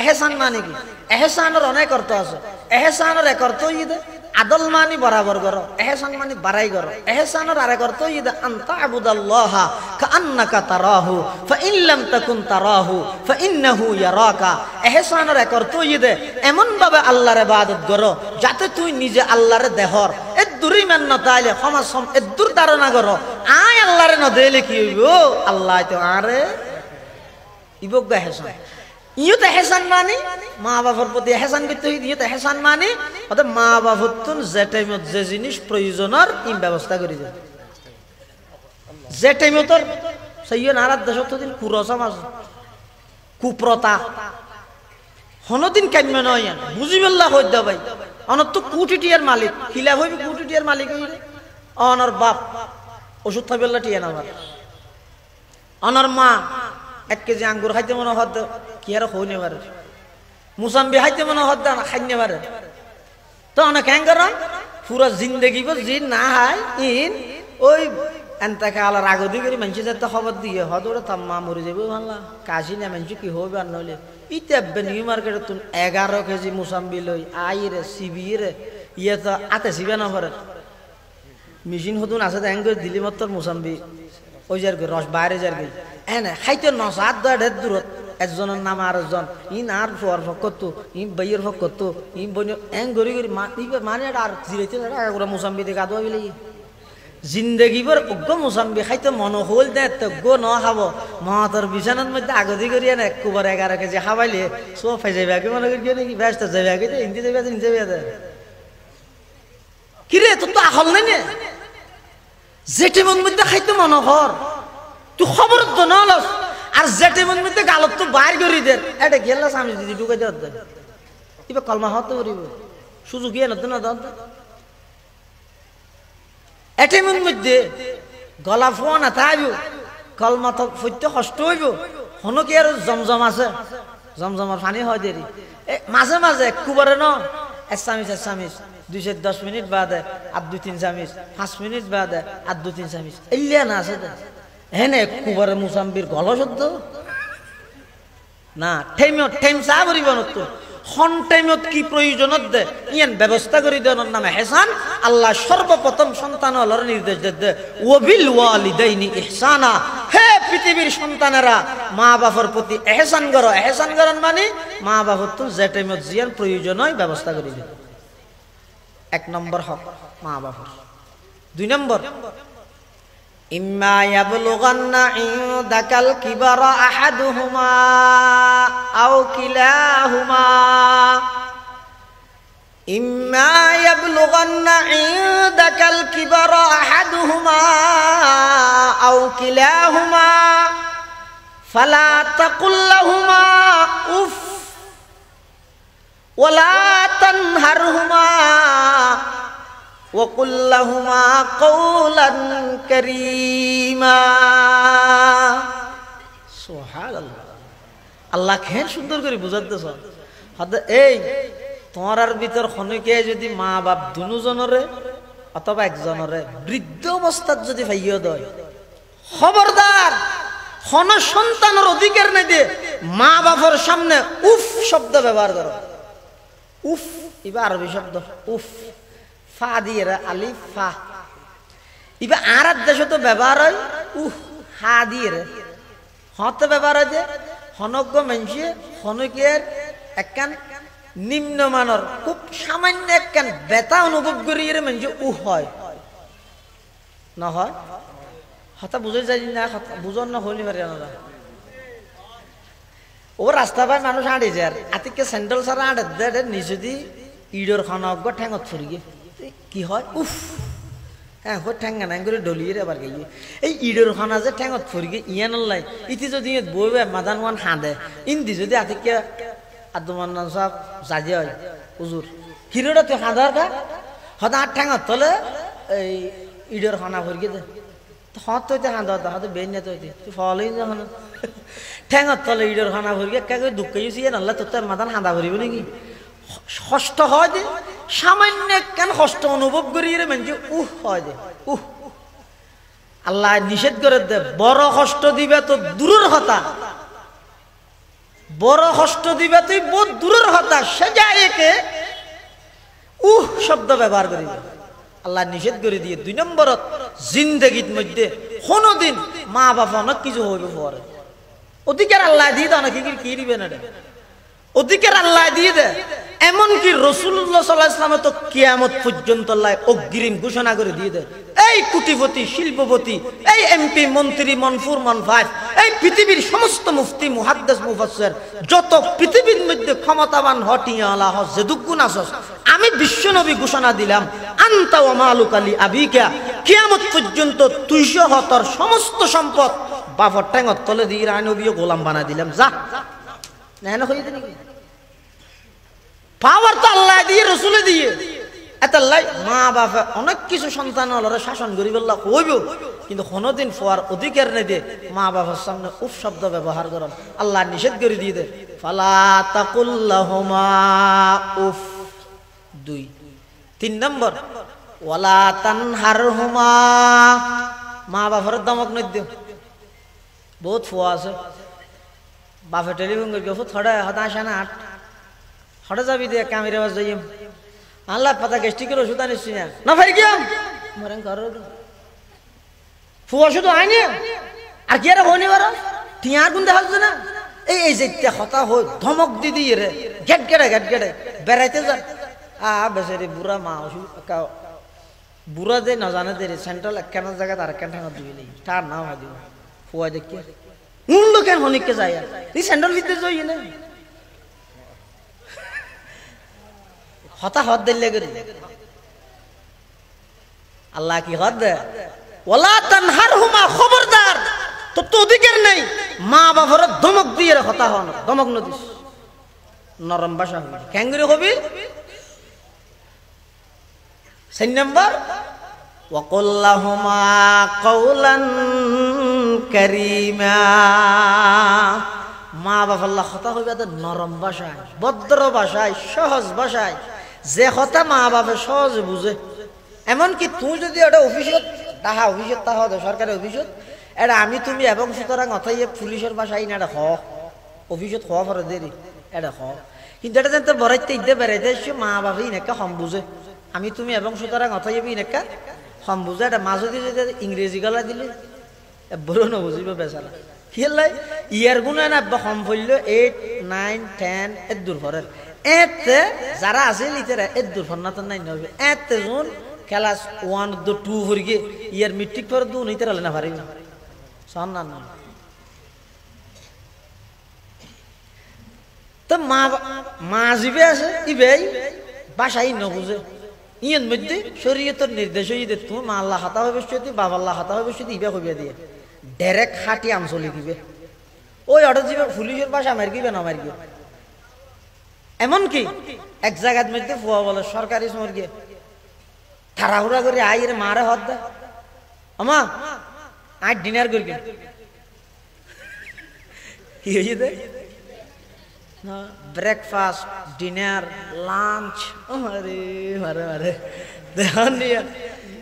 এহসান মানে কি এহসানের অনেক অর্থ আছে এহসানের এক অর্থ ইদে আদল মানে বরাবর করো এহসান মানে বাড়াই করো এহসানের আরেক অর্থ ইদে আনতা আবুদাল্লাহ কাআন্নাকা তারাহু ফাইন লাম তাকুন তারাহু ফাইন্নাহু ইয়ারাকা এহসানের এক অর্থ ইদে এমন ভাবে আল্লাহর ইবাদত করো যাতে তুই নিজে আল্লাহর দেহর এদুরি মান না তাইলে ক্ষমাসম এদুর ধারণা করো আয় আল্লাহর না দেলে কি হইব আল্লাহ তো আরে ইবগ এহসান ইয়ত এহসান মানে মা বাবার প্রতি এহসান করতে হয় ইয়ত এহসান মানে অর্থাৎ মা বাবার তুন যে টাইমত যে জিনিস প্রয়োজনের ইম ব্যবস্থা করে দেয় যে টাইমত সেইয় নারাদ দেশত দিন কুরসম আছে কুপ্রতা হনদিন কাম্য নয় বুঝিবেল্লা হই দা ভাই অনত তো কুটিটিয়ার মালিক খিলা হইবে কুটিটিয়ার মালিক হইরে অনর বাপ ওষুধ খাইবেল্লা টিয়া না অনর মা 1 কেজি আঙ্গুর খাইতে মনে হদ কি আর হইনে পারে মুসাম্বি খাইতে মনে হদ না খাইনে পারে তো অনেক হ্যাঙ্গার পুরো জিন্দগি জিন না হয় ইন ওই এনতাকে আলার আগদি করে মানুষ যাতে খবর দিয়ে হদ ওরা তাম্মা মরে যাবে ভাল্লা কাশি না মানুষ কি হবে আর নইলে ইতে নিউ মার্কেটে তুমি 11 কেজি মুসাম্বি লই আই রে সিবি রে ইয়ে তো আতে সিবে না পারে মেশিন হতুন আছে হ্যাং করে দিলি মাত্র মুসাম্বি ওই যার রস বাইরে যার গে এনে খাইতে নসাদ দূরত একজনের নাম আর একজন ইন আর ফোয়ার ফকত ইন বাইয়ের ফকত ইন বই এং গড়ি গড়ি মানে আর জিরাইতে আগরা মুসাম্বি দিয়ে গাদোয়া বিলে জিন্দগি ভর উগ্র মুসাম্বি খাইতে মন হল দে তো গো ন খাব মহাতর বিছানার মধ্যে আগদি করি এনে একবার 11 কেজি খাবাইলে সব ফাই যাবে আগে মনে করি নাকি ব্যস্ত যাবে আগে হিন্দি যাবে হিন্দি যাবে কিরে তোর তো আহল নাই না যেটি মন মধ্যে খাইতে মন হর তুই খবর তো নলস আর যেটি মন মধ্যে গালত তো বাইর করি দে এটা গেলাস আমি দিদি ঢুকাই দে এবার কলমা হতে পারিব সুযোগ ইয়ে নতুন না দন্ত এটি মন মধ্যে গলা ফোয়া না থাকব কলমা তো ফইতে কষ্ট হইব হনো কি আর জমজম আছে জমজমার পানি হয় দেরি মাঝে মাঝে কুবারে ন এসামিস 210 মিনিট বাদে আর 2-3 চামিচ 5 মিনিট বাদে আর 2-3 চামিচ এলিয়া না আছে হেনে কুবারে মুসাম্বির গল শব্দ না ঠেম চা করিব নতো হন টাইমত কি প্রয়োজনত দে ইয়ান ব্যবস্থা করে দেওয়ার নামে হেসান আল্লাহ সর্বপ্রথম সন্তান হলার নির্দেশ দে ওয়াবিল ওয়ালিদাইনি ইহসানা হে পৃথিবীর সন্তানেরা মা বাবার প্রতি এহসান করো এহসান করেন মানে মা বাবার তো যে টাইমত জিয়ার প্রয়োজন হয় ব্যবস্থা করে দে 1 নম্বর হক মা বাবার 2 নম্বর ইম্মা ইয়াবলুগান্না ইনদাকাল কিবারা আহাদুহুমা আও কিলাহুমা ইম্মা ইয়াবলুগান্না ইনদাকাল কিবারা আহাদুহুমা আও কিলাহুমা ফালা তাকুল লাহুমা উফ ওয়ালা তানহারহুমা وقل لهما قولا كريما سبحان الله আল্লাহ কেন সুন্দর করে বুঝাতেছ হয়তো এই তোমার ভিতর খনিকে যদি মা বাপ দুজনরে অথবা একজনরে বৃদ্ধ অবস্থাত যদি ভাইয়া দেয় খবরদার হন সন্তানের অধিকার নেই দে মা বাবার সামনে উফ শব্দ ব্যবহার করো উফ এবার আরবি শব্দ উফ ফা দিয়ে আলিফ ফা এবার আর দেশে তো ব্যবহার হয় উহ হা দিয়ে হতে ব্যবহার হয় যে হনজ্ঞ মানুষে হনকের একখান নিম্নমানের খুব সামান্য একখান ব্যথা অনুভব করিয়ে মানুষ উহ হয় না হয় হতা বুঝে যাই না বুঝন না হইনি পারে না ও রাস্তা পায় মানুষ আঁড়ে যায় আতিকে স্যান্ডেল সারা আঁড়ে দেয় নিচে দি ইডর খানজ্ঞ ঠ্যাঙত ফুরিয়ে কি হয় উফ হ্যাঁ ঠ্যাঙ্গা নাই করে ডলিয়ে আবার গিয়ে এই ইডর খানা যে ঠ্যাঙত ফুরিয়ে ইয়ান লাই ইতি যদি বইবে মাদান ওয়ান হাঁদে ইন্দি যদি আতিকে আদমান সব সাজে হয় হুজুর হিরোটা তুই হাঁদার কা হদা আর ঠ্যাঙত তলে এই ইডর খানা ভরিয়ে দে হত তৈতে হাঁদা হতে বেন না তৈতে তুই ফলেই যখন ঠেঙত তলে ইডর খানা ভরিয়ে কে দুঃখ গেছি নাহলে তোর তোর মাথান হাঁদা ভরিব নাকি কষ্ট হয় দে সামান্য কেন কষ্ট অনুভব করি রে মানে হয় দে আল্লাহ নিষেধ করে দে বড় কষ্ট দিবে তো দূরের হতা বড় কষ্ট দিবে তুই বহুত দূরের হতা সে যায় একে শব্দ ব্যবহার করিবে আল্লাহ নিষেধ করে দিয়ে 2 নম্বরত জিন্দেগির মধ্যে কোনদিন মা বাবা অনেক কিছু হইবে পরে অধিকার আল্লাহ দিয়ে দাও নাকি কি দিবে না অধিকার আল্লাহ দিয়ে দে এমনকি রাসূলুল্লাহ সাল্লাল্লাহু আলাইহি ওয়াসাল্লাম তো কিয়ামত পর্যন্ত আল্লাহ অগ্রিম ঘোষণা করে দিয়ে দে এই কোটিপতি শিল্পপতি এই এমপি মন্ত্রী মনফুর মনফাত এই পৃথিবীর সমস্ত মুফতি মুহাদ্দিস মুফাসসির যত পৃথিবীর মধ্যে ক্ষমতাবান হটিয়ালা হ যেদুগুণ আসস আমি বিশ্বনবী ঘোষণা দিলাম আনতা ওয়া মালুকা লি আবিকা কিয়ামত পর্যন্ত 200 হতর সমস্ত সম্পদ বাফর টেঙ্গত তলে দিয়ে নবীও গোলাম বানাই দিলাম যা না হয়ে দে নাকি পাওয়ার তো আল্লাহ দিয়ে রসুলে দিয়ে এতাল্লাই মা বাবা অনেক কিছু সন্তান হলরে শাসন করি বললা কইব কিন্তু কোনোদিন ফোয়ার অধিকার নেই দে মা বাবার সামনে উফ শব্দ ব্যবহার করেন আল্লাহ নিষেধ করে দিয়ে দে ফালা তাকুল্লাহুমা উফ 2 3 নম্বর ওয়ালা তানহারহুমা মা বাবার দমক নই দে বহুত ফোয়া আছে বাপে টেলিফোন করে থোড়া হতাশা না হঠাৎ যাবি দে কামের আওয়াজ যাইম আল্লাহ পাতা গ্যাস্ট্রিকের ওষুধ আনিস না ভাই গিয়াম মরেন ঘর ফুয়া শুধু আইনি আর কি আর হয়নি বার টিয়ার গুন দেখা যাচ্ছে না এই যে হতা হই ধমক দিদি রে গেট গেটে বেড়াইতে যা বেচারি বুড়া মা বুড়া যে না জানে দে সেন্ট্রাল একখান জায়গা তার একখান ঠাঙা দিবি তার নাম হয় দিব ফুয়া দেখি মূল্য কেন হনিককে যায় এই সেন্ট্রাল ভিতরে যাই না হতা হদ দিলে করে আল্লাহ কি হদ দে ওয়ালা তানহারহুমা খবরদার তো অধিকার নেই মা বাবার ধমক দিয়ে হতা হন ধমক নদিস নরম ভাষা হবে ক্যাঙ্গুরি হবি 4 নম্বর ওয়াকুল্লাহুমা কাওলান কারীমা মা বাবার কথা হইবে নরম ভাষায় ভদ্র ভাষায় সহজ ভাষায় যে কথা মা বাবা সহজে বুঝে এমনকি তুই যদি একটা অফিসত তাহা সরকারি অফিসত এটা আমি তুমি এবং সুতরাং অথাই পুলিশের ভাষায় না এটা হ অফিসত হওয়া পরে দেরি এটা হ কিন্তু এটা জানতে বরাইতে ইদে বেড়াইতে মা বাবা ইনেকা হম বুঝে আমি তুমি এবং সুতরাং অথাই ইনেকা হম বুঝে এটা মাঝে যদি ইংরেজি গলা দিলে বড় নবুঝিব বেচারা খেলাই ইয়ার গুণ না হম ফেললো 8, 9, 10 এর দূর ফরের এতে যারা আছে লিটারা এর দূর ফন্নাত নাই নবে এতে June class 1 2 ফরগে year metric for দু নিতে রালে না পারিব সন না তো মা জিবে আছে ইবেই ভাষাই নবুঝে ইয়ার মধ্যে শরীয়তের নির্দেশ হই দে তুমি মা আল্লাহ হাতা হবে বসতি বাবা আল্লাহ হাতা হবে বসতি ইবে কইবে দিয়ে ডাইরেক্ট খাটি আঞ্চলিক দিবে ওই অর্ডার দিবে পুলিশের ভাষা মার গিবে না মার গিয়ে এমনকি এক জায়গার মধ্যে ফুয়া বলে সরকারি সময় গিয়ে তাড়াহুড়া করে আইরে মারে হদ দে আমা আজ ডিনার করি কি হয়েছে দে ব্রেকফাস্ট ডিনার লাঞ্চ আরে মারে মারে দেখান নিয়ে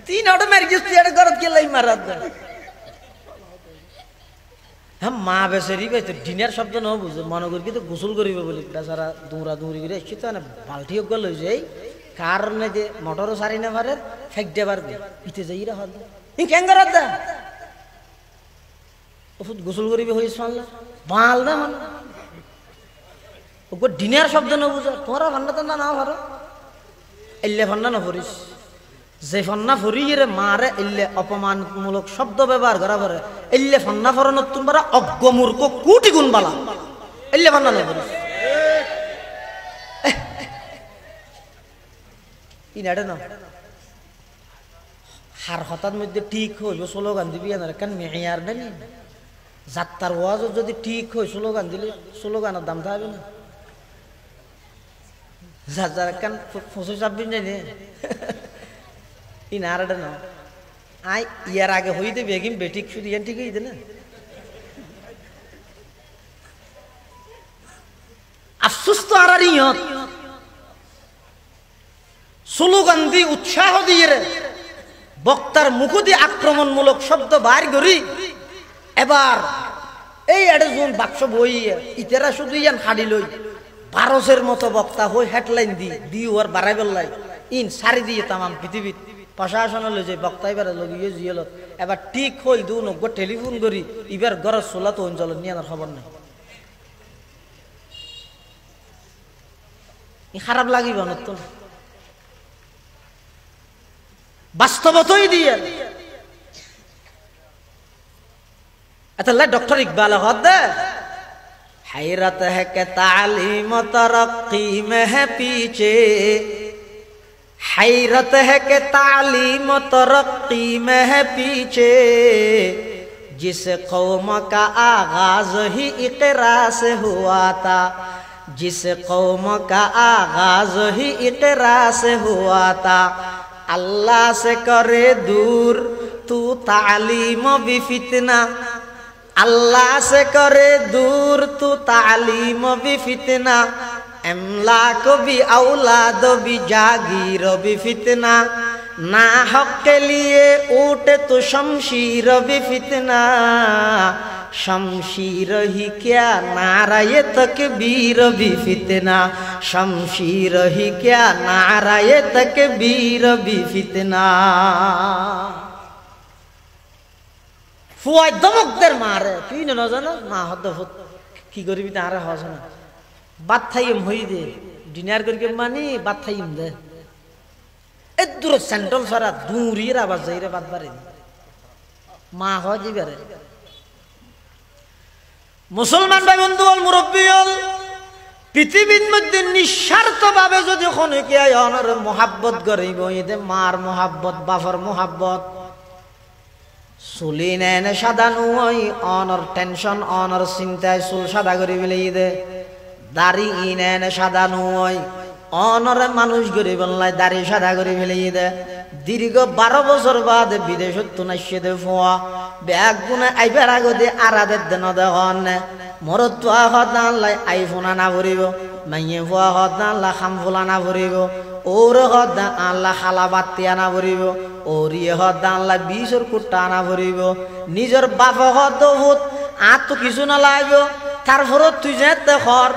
3 অটো মার গিয়ে তুই ঘরত গেলাই মারাত দে হ্যাঁ মা বেচারি ভাই তো ডিনার শব্দ ন বুঝে মনে করি তো গোসল করিবে বলি বেচারা দৌড়া দৌড়ি করে এসে তো বাল্টি গল হয়ে যায় কারণে যে মোটরও সারি না পারে ফেক দিয়ে পারবে পিঠে যাই রা হল কেন করার দা ওষুধ গোসল করিবে হয়ে শুনলা বাল না মানে ওকে ডিনার শব্দ ন বুঝে তোমরা ভান্ডা তো না পারো এলে ভান্ডা না ভরিস যে ফন্না ফরিয়ে মারে এলে অপমানমূলক শব্দ ব্যবহার করা পরে এলে ফন্না ফরন তোমরা অজ্ঞমূর্খ কোটি গুণ বালা এলে ফন্না না করিস ইনাড়ে না হার হঠাৎ মধ্যে ঠিক হইব স্লোগান দিবি না কেন মেয়ার নেই যাত্রার ওয়াজ যদি ঠিক হয় স্লোগান দিলে স্লোগানের দাম থাকবে না যার কেন 25-26 নেই ইনারে না আই ইয়ার আগে হইতে বেগিম বেটিক শুধু ইয়ান ঠিক হইতে না আফসোস তো আর ইয়ত স্লোগান দি উৎসাহ দিয়ে বক্তার মুখ দিয়ে আক্রমণমূলক শব্দ বার করি এবার এই একজন বাক্স বই ইতেরা শুধু ইয়ান হাড়ি লই ভারতের মতো বক্তা হই হেডলাইন দি ওর বাড়াই বেল্লাই ইন সারি দিয়ে তামাম পৃথিবীত প্রশাসনের যে বক্তা এবার লগিয়ে জিয়েল এবার ঠিক হইল দু নব্বই টেলিফোন করি এবার গড় সোলা তো অঞ্চল নিয়ে আনার খবর নাই খারাপ লাগিব নতুন বাস্তবতই দিয়ে डॉक्टर इकबाल हैरत है कि तालीम तरक्की में है पीछे हैरत है कि तालीम तरक्की में है पीछे जिस कौम का आगाज ही इकरा से हुआ था जिस कौम का आगाज ही इकरा से हुआ था अल्लाह से करे दूर तू तालीम भी फितना अल्लाह से करे दूर तू तालीम भी फितना अमलाक भी औलाद भी जागीर भी फितना ना हक के लिए उठे तो शमशीर भी फितना शमशीर ही क्या नाराये तकबीर भी फितना शमशीर ही क्या नाराये तकबीर भी फितना ফুয়াই দমকদের মারে তুই না জানো না হদ কি করবি না আরে হস না বাত থাইম হই দে ডিনার করি মানি বাত থাইম দে এ দূর সেন্ট্রাল সারা দূরির আবার যাইরে বাত বাড়ি মা হয় দিবারে মুসলমান ভাই বন্ধু হল মুরব্বী হল পৃথিবীর মধ্যে নিঃস্বার্থভাবে যদি খনিকে অনর মোহাব্বত করিব এতে মার মোহাব্বত বাফর মোহাব্বত চুলি নেনে সাদা নুই অনর টেনশন অনর চিন্তায় চুল সাদা করে ফেলে দে দাড়ি নেনে সাদা নুই অনরে মানুষ করে বললাই দাড়ি সাদা করে ফেলে দে দীর্ঘ 12 বছর বাদ বিদেশত নাইছে দে ফোয়া ব্যাগ গুনে আইবার আগতে আরাদের দেন দেন মরত হদাল্লাই আইফোন না ভরিব মাইয়ে ফোয়া হদাল্লা খামফুলা না ভরিব ওর হদা আল্লাহ খালা বাতি আনা ভরিব ওরিয়ে হদা আল্লাহ 20 কুট্টা আনা ভরিব নিজের বাপ হদ ভূত আর তো কিছু না লাগব তারপরও তুই যেতে খর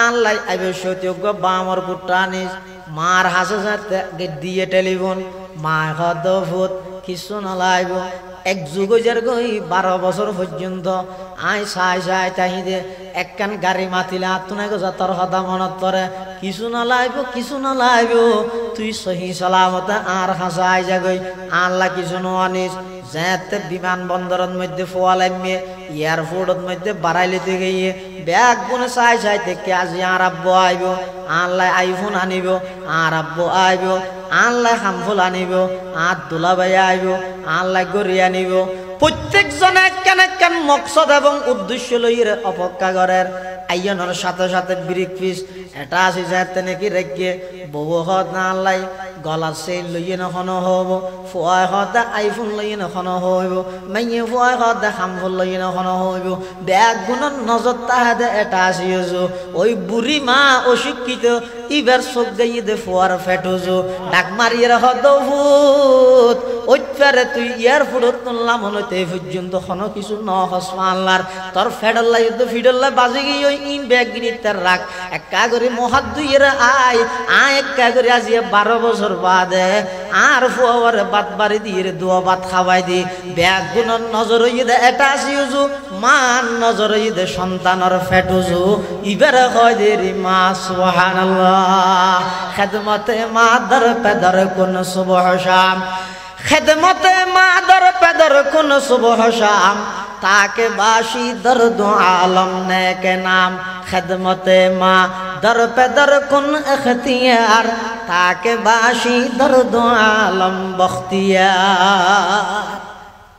আল্লাহ আইবে সত্যজ্ঞ বামর কুট্টা আনিস মার হাসে যেতে দিয়ে টেলিফোন মা হদ ভূত কিছু না লাগব এক যুগ যার গই 12 বছর পর্যন্ত আই সাই সাই তাহিদে একখান গাড়ি মাতিলে আত্মনায় যাতার হদা মনত পরে কিছু না লাইব তুই সহি সালামতে আর হাসাই যাগই আল্লাহ কিছু আনিস যেতে বিমানবন্দরের মধ্যে ফোয়ালাইমে এয়ারপোর্টের মধ্যে বাড়াইলেতে গিয়ে ব্যাগ গুনে চাই চাই থেকে আজি আর আব্বু আইব আল্লাহ আইফোন আনিব আর আব্বু আইব আল্লাহ হামফুল আনিব আর দুলাভাই আইব আল্লাহ গড়ি আনিব প্রত্যেকজনে কেন মকসদ এবং উদ্দেশ্য লইয়ে অপেক্ষা করেন আইয়নের সাথে সাথে ব্রিক পিস এটা আছে যাতে নাকি রেখে বউ হদ না আল্লাহ গলার চেইন লইয়ে নখন হব ফুয়াই হদ আইফোন লইয়ে নখন হইব মাইয়ে ফুয়াই হদ হামফুল লইয়ে নখন হইব ব্যাগ গুণর নজর তাহাদে এটা আসিয়েছো ওই বুড়ি মা অশিক্ষিত ইবার চোখ গাইয়ে দে ফুয়ার ফেটোছো ডাক মারিয়ে হদ ভূত ওইপারে তুই এয়ারপোর্টত তুললাম হইতে পর্যন্ত কোনো কিছু নহস আল্লাহর তোর ফেডল্লাই ফিডল্লাই বাজে গিয়ে ইন ব্যাগ গিনি তার রাখ একা করে মহাদ দুইয়ের আয় একা করে আজিয়ে 12 বছর বাদে আর ফুয়ার বাত বাড়ি দিয়ে দোয়া ভাত খাওয়াই দি ব্যাগ গুণর নজর হইয়ে দে এটা আসিউজু মান নজর হইয়ে দে সন্তানর ফেটুজু ইবারে হয় দে রে মা সুবহানাল্লাহ খেদমতে মাদার পেদার কোন সুবহ শাম খেদমতে মাদার পেদার কোন সুবহ শাম ताके बाशी दर्द आलम ने के नाम खिदमते माँ दर पे दर कुन अख्तियार ताके बाशी दर्द आलम बख्तियार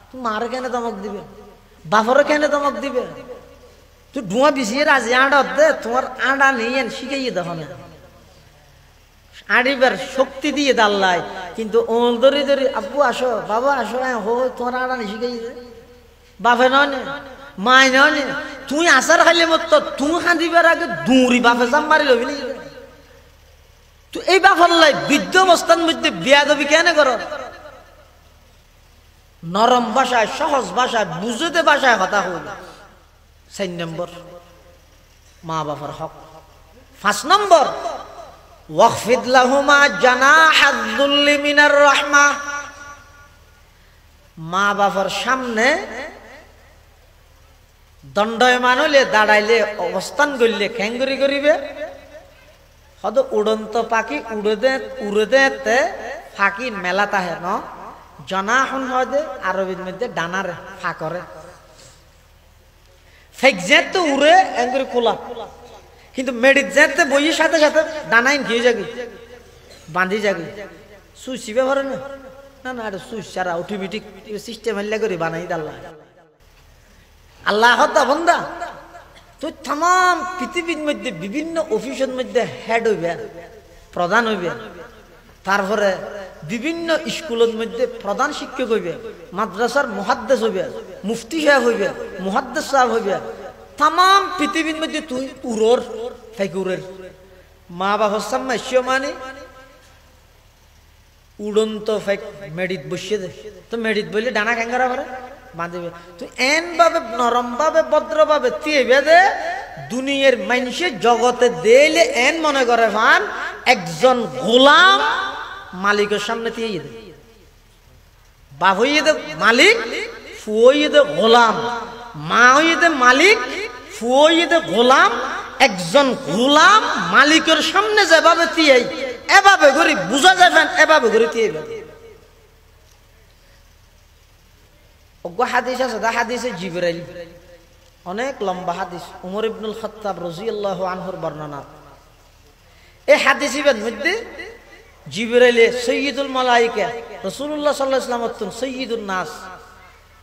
तू मार के ने दमक दिबे बाफर के ने दमक दिबे तू धुआं बिसिए राजी आंडा दे तुम्हार आंडा नहीं है शिके ये दफने আড়িবার শক্তি দিয়ে দাল্লাই, কিন্তু ওল ধরে ধরে আব্বু আসো, বাবা আসো, হো তোমার আড়া শিখাই বাপে নয় মায় নয়, তুই আসার খাইলে মত তুই খাঁদিবার আগে দৌড়ি বাপে জাম মারি লবি নি। তুই এই বাপার লাই বৃদ্ধ অবস্থার মধ্যে বিয়া দবি কেন কর? নরম ভাষায়, সহজ ভাষায়, বুঝতে ভাষায় কথা হইল। 4 নম্বর মা বাবার হক। 5 নম্বর ওয়াখফিদ লাহুমা জানাহাদ যুল্লি মিনার রাহমাহ। মা বাবার সামনে দণ্ডায়মান হইলে, দাঁড়াইলে, অবস্থান করলে খেঙ্গুরি করিবে। হদ উড়ন্ত পাখি উড়ে দে ফাঁকি মেলা তাহে ন জনাহন হদে আরবির মধ্যে ডানারে ফা করে। ফেক তো উড়ে এঙ্গুরি খোলা, কিন্তু মেডিট যেতে বইয়ের সাথে সাথে ডানাইন খেয়ে যাবি, বাঁধি যাবি। সুইচ ব্যবহার না, না না এটা সুইচ ছাড়া অটোমেটিক সিস্টেম হল্লা করে বানাই দাল্লা। আল্লাহ হত্যা বন্ধা, তুই তাম পৃথিবীর মধ্যে বিভিন্ন অফিসের মধ্যে হেড হইবে, প্রধান হইবে, তারপরে বিভিন্ন স্কুলের মধ্যে প্রধান শিক্ষক হইবে, মাদ্রাসার মুহাদ্দিস হইবে, মুফতি সাহেব হইবে, মুহাদ্দিস সাহেব হইবে। তাম পৃথিবীর মধ্যে তুই উড়োর ফেকুরের মা বাবার সামনে মানে উড়ন্ত ফেক মেডিট বসিয়ে দে। তো মেডিট বললে ডানা ক্যাঙ্গারা করে বাঁধিবে। তুই এন ভাবে নরম ভাবে ভদ্র ভাবে তিয়ে দে, দুনিয়ার মানুষের জগতে দিলে এন মনে করে ফান একজন গোলাম মালিকের সামনে দিয়ে দে। বাপ হইয়ে দে মালিক, ফু হইয়ে দে গোলাম, মা হইয়ে দে মালিক, ফু হইয়ে দে গোলাম। একজন গোলাম মালিকের সামনে যেভাবে দিয়ে এভাবে করে বুঝা যাবেন, এভাবে করে দিয়ে হাদিস আছে। হাদিসে জিবরাইল, অনেক লম্বা হাদিস, উমর ইবনুল খাত্তাব রাদিয়াল্লাহু আনহুর বর্ণনা। এই হাদিসের মধ্যে জিবরাইলে সাইয়্যিদুল মালায়েকা রাসূলুল্লাহ সাল্লাল্লাহু আলাইহি ওয়াসাল্লাম সাইয়্যিদুন নাস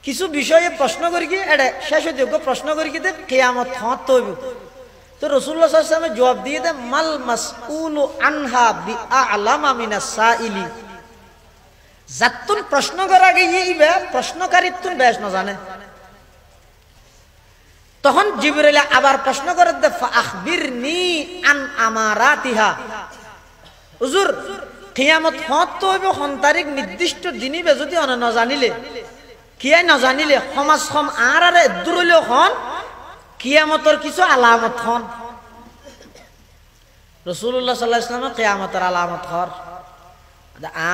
কিছু বিষয়ে প্রশ্ন করি কি এটা শেষ হইতে প্রশ্ন করি কি কিয়ামত হত হইব। তো রাসূলুল্লাহ সাল্লাল্লাহু আলাইহি ওয়াসাল্লাম জবাব দিয়ে দে মাল মাসউলু আনহা বিআলামা মিনাস সাইলি। যাতুন প্রশ্ন করা গিয়ে প্রশ্নকারীতুন বেশ না জানে। তখন জিবরাইল আবার প্রশ্ন করে দে ফাখবিরনি আন আমারাতিহা। হুজুর কিয়ামত হত হইব কোন তারিখ নির্দিষ্ট দিনই যদি অন না জানিলে কিয়াই না জানিলে সমাজ সম আরে দূর হইলেও হন কিয়ামতের কিছু আলামত হন। রাসূলুল্লাহ সাল্লাল্লাহু আলাইহি ওয়াসাল্লাম কিয়ামতের আলামত হর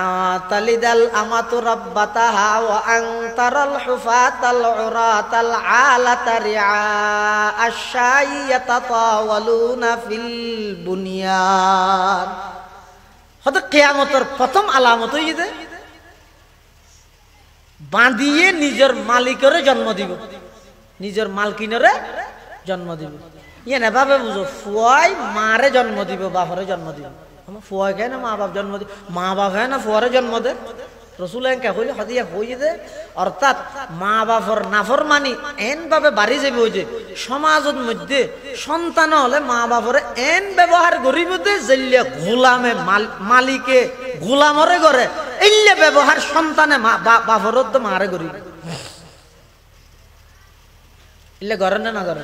আতালিদাল আমাতু রাব্বাতাহা ওয়া আনতারাল হুফাতাল উরাতাল আলাতা রিআ আশ-শাইয়াতাতাওয়ালুনা ফিল বুনিয়ান। হয়তো কিয়ামতের প্রথম আলামত হই যে বাঁধিয়ে নিজের মালিকের জন্ম দিব, নিজের মালকিনরে জন্ম দিব। ইয়ে না ভাবে বুঝো ফুয়াই মারে জন্ম দিব, বাপরে জন্ম দিব। ফুয়াই খায় না মা বাপ জন্ম দিব, মা বাপ খায় না ফুয়ারে জন্ম দে। রসুল হইলে হদিয়া হয়ে দে। অর্থাৎ মা বাপর নাফরমানি এন ভাবে বাড়ি যাবে ওই যে সমাজের মধ্যে সন্তান হলে মা বাপরে এন ব্যবহার করিব দে যেলে গোলামে মালিকে গোলামরে করে এলে ব্যবহার সন্তানে বাপর তো মারে করিব। এলে করে না করে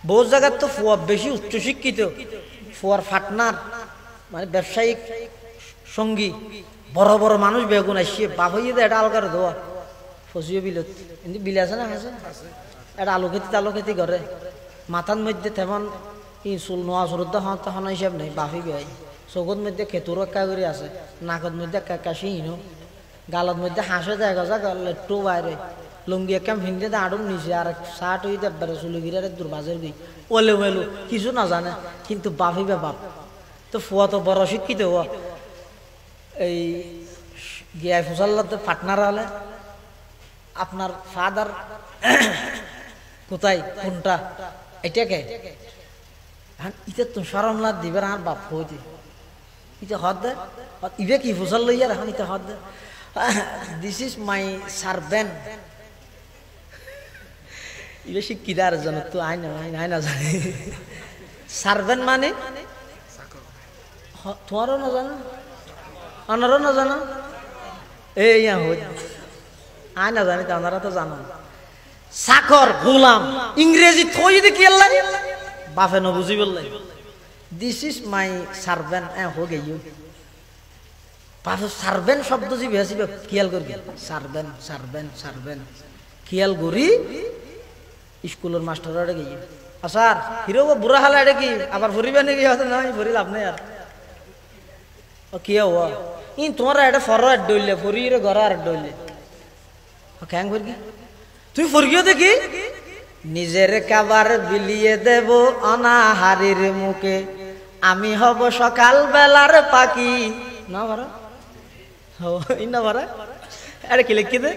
বহু জায়গার তো ফুয়া বেশি উচ্চশিক্ষিত, ফুয়ার ফাটনার মানে ব্যবসায়িক সঙ্গী বড় বড় মানুষ বেগুন আসিয়ে বাপ হইয়ে দেয় এটা আলগার দোয়া ফসিও বিলত কিন্তু বিলে আছে না আছে এটা আলু খেতি করে মাথার মধ্যে তেমন ই চুল নোয়া চুরুদ্দা হন তখন হিসাব নেই বাফি বেয় চোখের মধ্যে খেতুর একা করে আছে, নাকত মধ্যে কাশি হিনো, গালত মধ্যে হাঁসে যায় গজা লেট্টু বাইরে লুঙ্গি একাম হিন্দে আড়ুন নিচে আর শার্ট হয়ে দেবে চুলি গিরে দুর্বাজের গই ওলে ওয়েলু কিছু না জানে কিন্তু বাফিবে বাপ। তো ফুয়া তো বড় শিক্ষিত হওয়া এই গিয়া ফুসাল্লাতে পার্টনার হলে আপনার ফাদার কোথায় কোনটা এটাকে ইটা তো সরম লাগ দিবে আর বাপ হইতে ইটা হদ দে ইবে কি ফুসাল লইয়া এখন ইটা হদ দে দিস ইজ মাই সার্ভেন্ট। ইবে শিক্ষিতার জন্য তো আই না জানি সার্ভেন্ট মানে হ তোমারও না জানা আনারও না জানা এই আয় না জানি তারা তো জানা চাকর গোলাম ইংরেজি থই দেখি আল্লাহ বাপে ন বুঝি বললাই দিস ইজ মাই সার্ভেন্ট হো গেই বাপে সার্ভেন্ট শব্দ যে বেশি খেয়াল করবি সার্ভেন্ট সার্ভেন্ট সার্ভেন্ট খেয়াল করি স্কুলের মাস্টার গেই আসার হিরো বুড়া হালা এটা কি আবার ভরিবে নাকি হয়তো নয় ভরি লাভ নেই আর ও কি হওয়া ইন তোমার এটা ফরওয়ার্ড ডইলে ফরির ঘর আর ডইলে ক্যাং ভরগি তুই ফরগিও দেখি নিজের কাবার বিলিয়ে দেব অনাহারির মুখে আমি হব সকাল বেলার পাখি না ভাড়া না ভাড়া আরে কি লিখি দে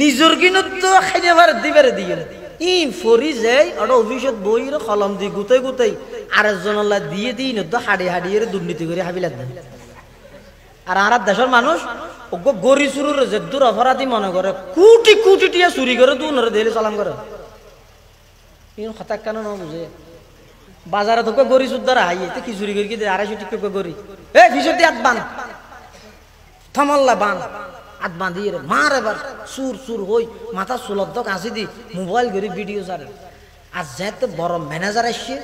নিজের কিনত খাইতে পারে দিবারে দিয়ে ইন ফরি যাই ওটা অফিসত বইর কলম দি গুতাই গুতাই আরেকজন দিয়ে দিই ন তো হাড়ি হাড়িয়ে দুর্নীতি করে হাবিলাত দেয় আর আর দেশের মানুষ ওগো গরি চুরুর যে দূর অপরাধী মনে করে কোটি কোটি টিয়া চুরি করে দুনরে দিলে সালাম করে ইন হঠাৎ কেন না বুঝে বাজারে তো গরি চুদ্দার হাইয়ে কি চুরি করি কি 250 টিকা গরি এ ফিসতি আত বান থামাল্লা বান আত বাঁধিয়ে রে মার এবার সুর সুর হই মাথা সুলদ্ধ কাঁচি দি মোবাইল করে ভিডিও সারে আর যেতে বড় ম্যানেজার আসছে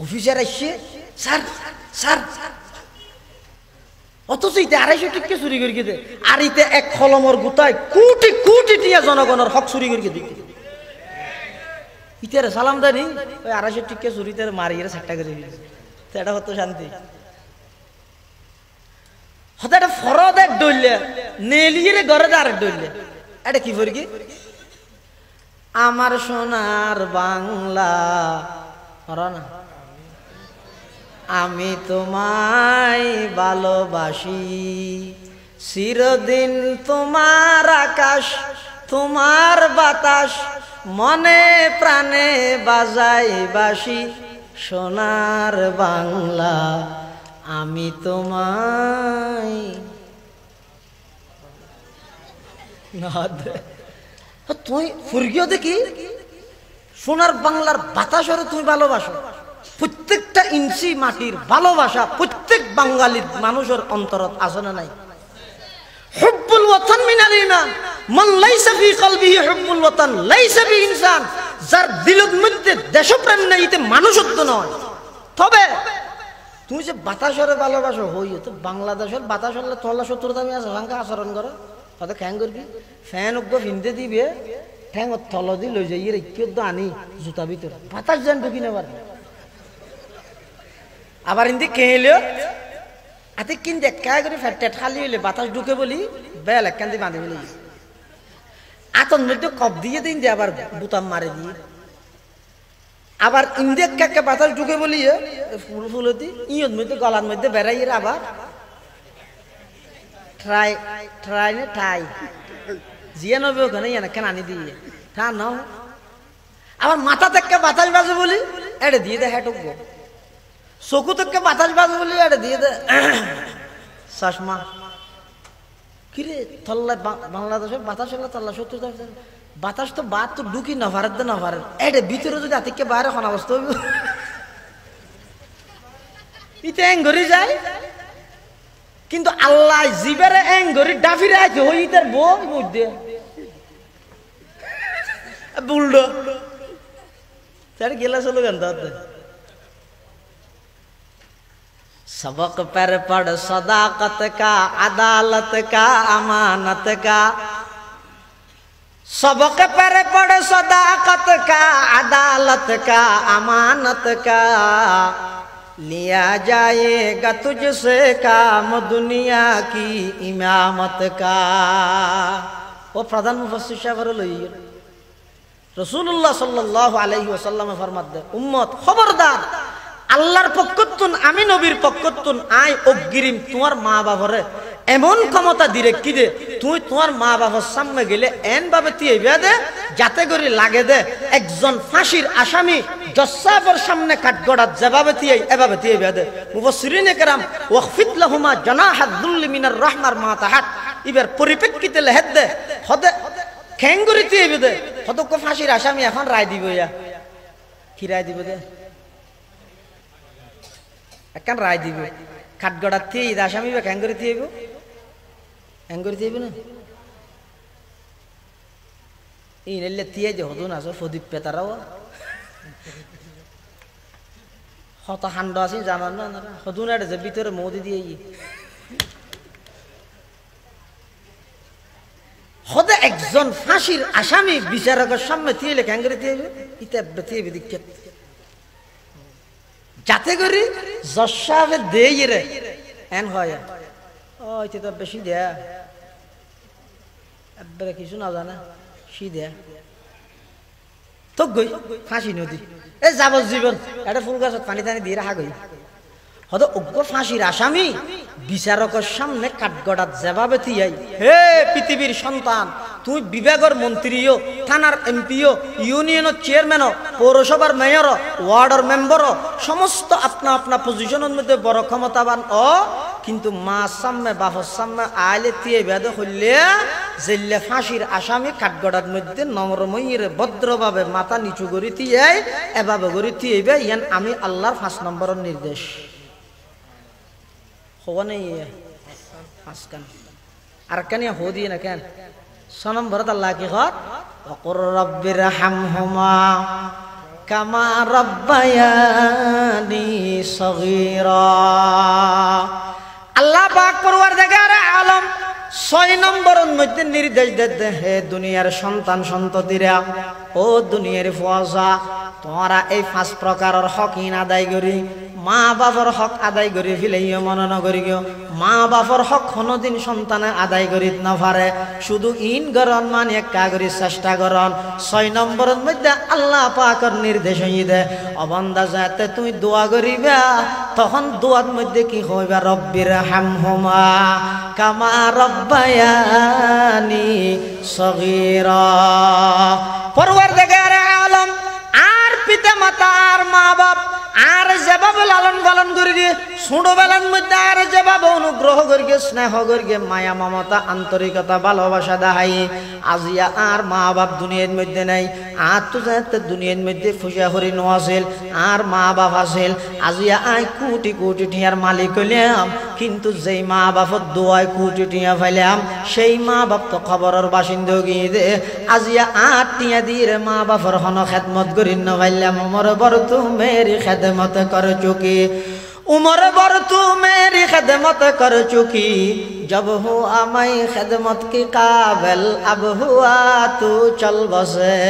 অফিসার আসছে স্যার স্যার অথচ ইতে 250 টিকা চুরি করি দে আর ইতে এক কলমর গুতায় কোটি কোটি টিয়া জনগণের হক চুরি করি দিতে ইতে সালাম দেনি ওই 250 টিকা চুরিতে মারিয়ে সেটা করে এটা হতো শান্তি হতে একটা ফরদ এক ডইলে নেলিয়ে ঘরে আর ডইলে এটা কি ফরি কি আমার সোনার বাংলা না আমি তোমায় ভালোবাসি চিরদিন তোমার আকাশ তোমার বাতাস মনে প্রাণে বাজাই বাসি সোনার বাংলা আমি তোমায় তুই ফুরগিও দেখি সোনার বাংলার বাতাসরে তুমি ভালোবাসো প্রত্যেকটা ইঞ্চি মাটির ভালোবাসা প্রত্যেক বাঙালির মানুষের অন্তরত আছে না নাই হুব্বুল ওয়াতান মিনাল ঈমান মান লাইসা ফি কলবিহি হুব্বুল ওয়াতান লাইসা বি ইনসান যার দিলের মধ্যে দেশপ্রেম নাই এতে মানুষত্ব নয় তবে তুমি যে বাতাসরে ভালোবাসো হই তো বাংলাদেশের বাতাস হলে তোলা শত্রুতা আমি আছে ভাঙ্গা আচরণ করো তাতে খ্যাং করবি ফ্যান উগ্র ভিনতে দিবে ঠ্যাং তল দি লই যাই রেখে তো আনি জুতা ভিতরে বাতাস যেন ঢুকি নেবার আবার ইন্দি কেলে আতে কিন দেখা করে ফ্যাট খালি হইলে বাতাস ঢুকে বলি বেল একখান দিয়ে বাঁধে বলি আতন মধ্যে কপ দিয়ে দিন যে আবার বুতাম মারে দিয়ে আবার ইন্দিয়া কাকে বাতাস ঢুকে বলি ফুল ফুলতি ইয়ত মধ্যে গলার মধ্যে বেড়াই আবার ট্রাই ট্রাই না ঠাই জিয়া নবে ওখানে ইয়ে না কেন আনি দিয়ে তা নাও আবার মাথা থেকে বাতাস বাজে বলি এটা দিয়ে দে হ্যাঁ ঢুকবো চকু থেকে বাতাস বাজে বলি এটা দিয়ে দে চশমা কিরে থল্লায় বাংলাদেশের বাতাস হলে থল্লা 70 বাতাস তো বাদ তো ঢুকি না ভারত দে না ভারত এটা ভিতরে যদি আতিকে বাইরে এখন অবস্থা হইব ইতে এঙ্গরি যায় কিন্তু আল্লাহ জিবেরে এঙ্গরি ডাফিরে আছে হই ইতার বই মধ্যে বুলডো তার গেলা চলো গান দাতে सबक पर पढ़ सदाकत का अदालत का अमानत का सबक पर पढ़ सदाकत का अदालत का अमानत का लिया जाएगा तुझसे काम दुनिया की इमामत का वो प्रधान मुफस्सिर साहब लई रसूलुल्लाह सल्लल्लाहु अलैहि वसल्लम फरमाते उम्मत खबरदार আল্লাহর পক্ষতুন আমি নবীর পক্ষতুন আই অগ্রিম তোমার মা বাবারে এমন ক্ষমতা দিরে কি দে তুই তোমার মা বাবার সামনে গেলে এন ভাবে তিয়ে দে যাতে করে লাগে দে একজন ফাঁসির আসামি জজ্জাবের সামনে কাঠগড়াত যেভাবে তিয়ে এভাবে তিয়ে দে মুফাসসিরিনে কেরাম ওয়াখফিদ লাহুমা জানাহাদ যুল্লি মিনার রাহমার মা তাহাত ইবার পরিপ্রেক্ষিতে লেহেদ দে হদে খেঙ্গুরি তিয়ে দে হদক ফাঁসির আসামি এখন রায় দিব ইয়া কি রায় দিব দে একখান রায় দিবে কাঠগড়ার থেকে ঈদ আসামি বা ক্যাং করে দিয়েব ক্যাং করে দিয়েব না এই নেলে তিয়াই যে হতো না ফদীপ পেতারাও হত হান্ড আছে জানার না হতো না যে ভিতরে মোদি দিয়ে হতে একজন ফাঁসির আসামি বিচারকের সামনে তিয়েলে ক্যাং করে দিয়েবে ইতাবে তিয়েবে দিকে যাতে করে জসাবে দেই রে এন হয় ও এটা তো বেশি দেয়া একবারে কিছু না জানা সি দেয়া তো গই ফাঁসি নদী এ যাবজ্জীবন এটা ফুল গাছত পানি টানি দিয়ে রাখা গই হয়তো অজ্ঞ ফাঁসির আসামি বিচারকের সামনে কাঠগড়াত যেভাবে তিয়াই হে পৃথিবীর সন্তান তুমি বিভাগের মন্ত্রীও থানার এমপিও ইউনিয়নের চেয়ারম্যানও পৌরসভার মেয়র ওয়ার্ডের মেম্বারও সমস্ত আপনা আপনা পজিশনের মধ্যে বড় ক্ষমতাবান ও কিন্তু মা সামনে বাপর সামনে আইলে তিয়ে বেদে হইলে জেলে ফাঁসির আসামি কাঠগড়ার মধ্যে নম্রময়ীর ভদ্রভাবে মাথা নিচু করে তিয়াই এভাবে করে তিয়েবে ইয়ান আমি আল্লাহর 5 নম্বরের নির্দেশ হওয়া নেই আজকান আর কেন হো দিয়ে না কেন 6 নম্বরত আল্লাহ কি কর ওয়াকুর রাব্বির হামহুমা কামা রাব্বায়ানি সগীরা আল্লাহ পাক পরওয়ারদিগার আলম 6 নম্বরের মধ্যে নির্দেশ দেন হে দুনিয়ার সন্তান সন্ততিরা ও দুনিয়ার ফুয়াজা তোমরা এই 5 প্রকারের হক আদায় করি মা বাবার হক আদায় করি ফেলেইও মনে নগরি গিয়ে মা বাবার হক কোনোদিন সন্তানে আদায় করি না পারে শুধু ইন গরন মানে একা করি চেষ্টা করন 6 নম্বরের মধ্যে আল্লাহ পাকের নির্দেশ দে অবন্দা যাতে তুমি দোয়া করিবা তখন দোয়ার মধ্যে কি হইবা রব্বির হামহুমা কামা রব্বায়ানি সগীরা পরওয়ারদিগার আলম আর পিতা মাতা আর মা বাপ আর যেভাবে লালন পালন করি গে ছোটবেলার মধ্যে আর যেভাবে অনুগ্রহ করি গে স্নেহ করি গে মায়া মমতা আন্তরিকতা ভালোবাসা দেখাই আজিয়া আর মা বাপ দুনিয়ার মধ্যে নাই আর তো যাতে দুনিয়ার মধ্যে ফুসা হরি নো আছিল আর মা বাপ আছিল আজিয়া আই কোটি কোটি টিয়ার মালিক হইলাম কিন্তু যেই মা বাপর দোয়ায় কোটি টিয়া ফাইলাম সেই মা বাপ তো খবরের বাসিন্দা গিয়ে দে আজিয়া 8 টিয়া দিয়ে মা বাপর হন খেদমত করি না ফাইলাম মোর বড় তুমি খেদমত कर चुकी उमर बर तू मेरी खदमत कर चुकी जब हुआ मैं खदमत की काबिल अब हुआ तू चल बसे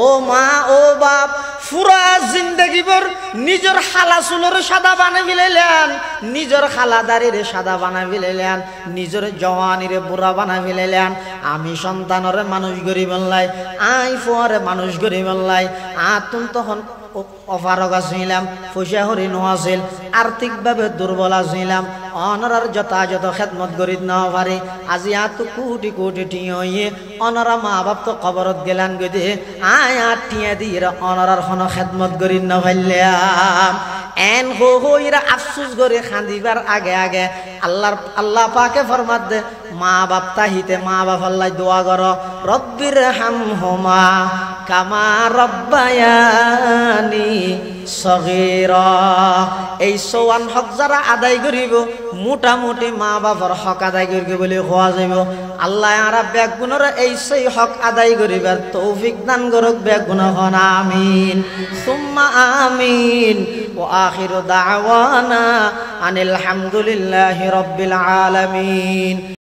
ओ माँ ओ बाप পুরা জিন্দগি ভর নিজের খালা চুলের সাদা বানাই ফেলাইলেন নিজের খালাদারির সাদা বানাই ফেলাইলেন নিজের জওয়ানিরে বুড়া বানাই ফেলাইলেন আমি সন্তানের মানুষ গরিব লাই আই ফুয়ারে মানুষ গরিব লাই আতুন তখন অপারগ ছিলাম পয়সা হরি নোয়াছিল আর্থিকভাবে দুর্বল ছিলাম অনরার যথাযথ খেদমত করি না পারি আজি এত কোটি কোটি টিয়ে অনরা মা বাপ তো কবরত গেলান গদে আয় 8 টিয়া দিয়ে অনরার কোনো খেদমত করি না পাইলাম এন হইরা আফসোস করে খান্দিবার আগে আগে আল্লাহ পাকে ফরমাত দে মা বাপ তাহিতে মা বাপ আল্লাহ দোয়া করো রব্বির হামহুমা কামা রব্বায়ানি সগীরা এই 54 হক যারা আদায় করিব মোটামুটি মা বাবার হক আদায় করিব বলে কোয়া যাইব আল্লাহ আরা বেগুনরা এই সেই হক আদায় করিবার তৌফিক দান করুক বেগুন হন আমিন সুম্মা আমিন ওয়া আখিরু দাওয়ানা আনিল হামদুলিল্লাহি রাব্বিল আলামিন।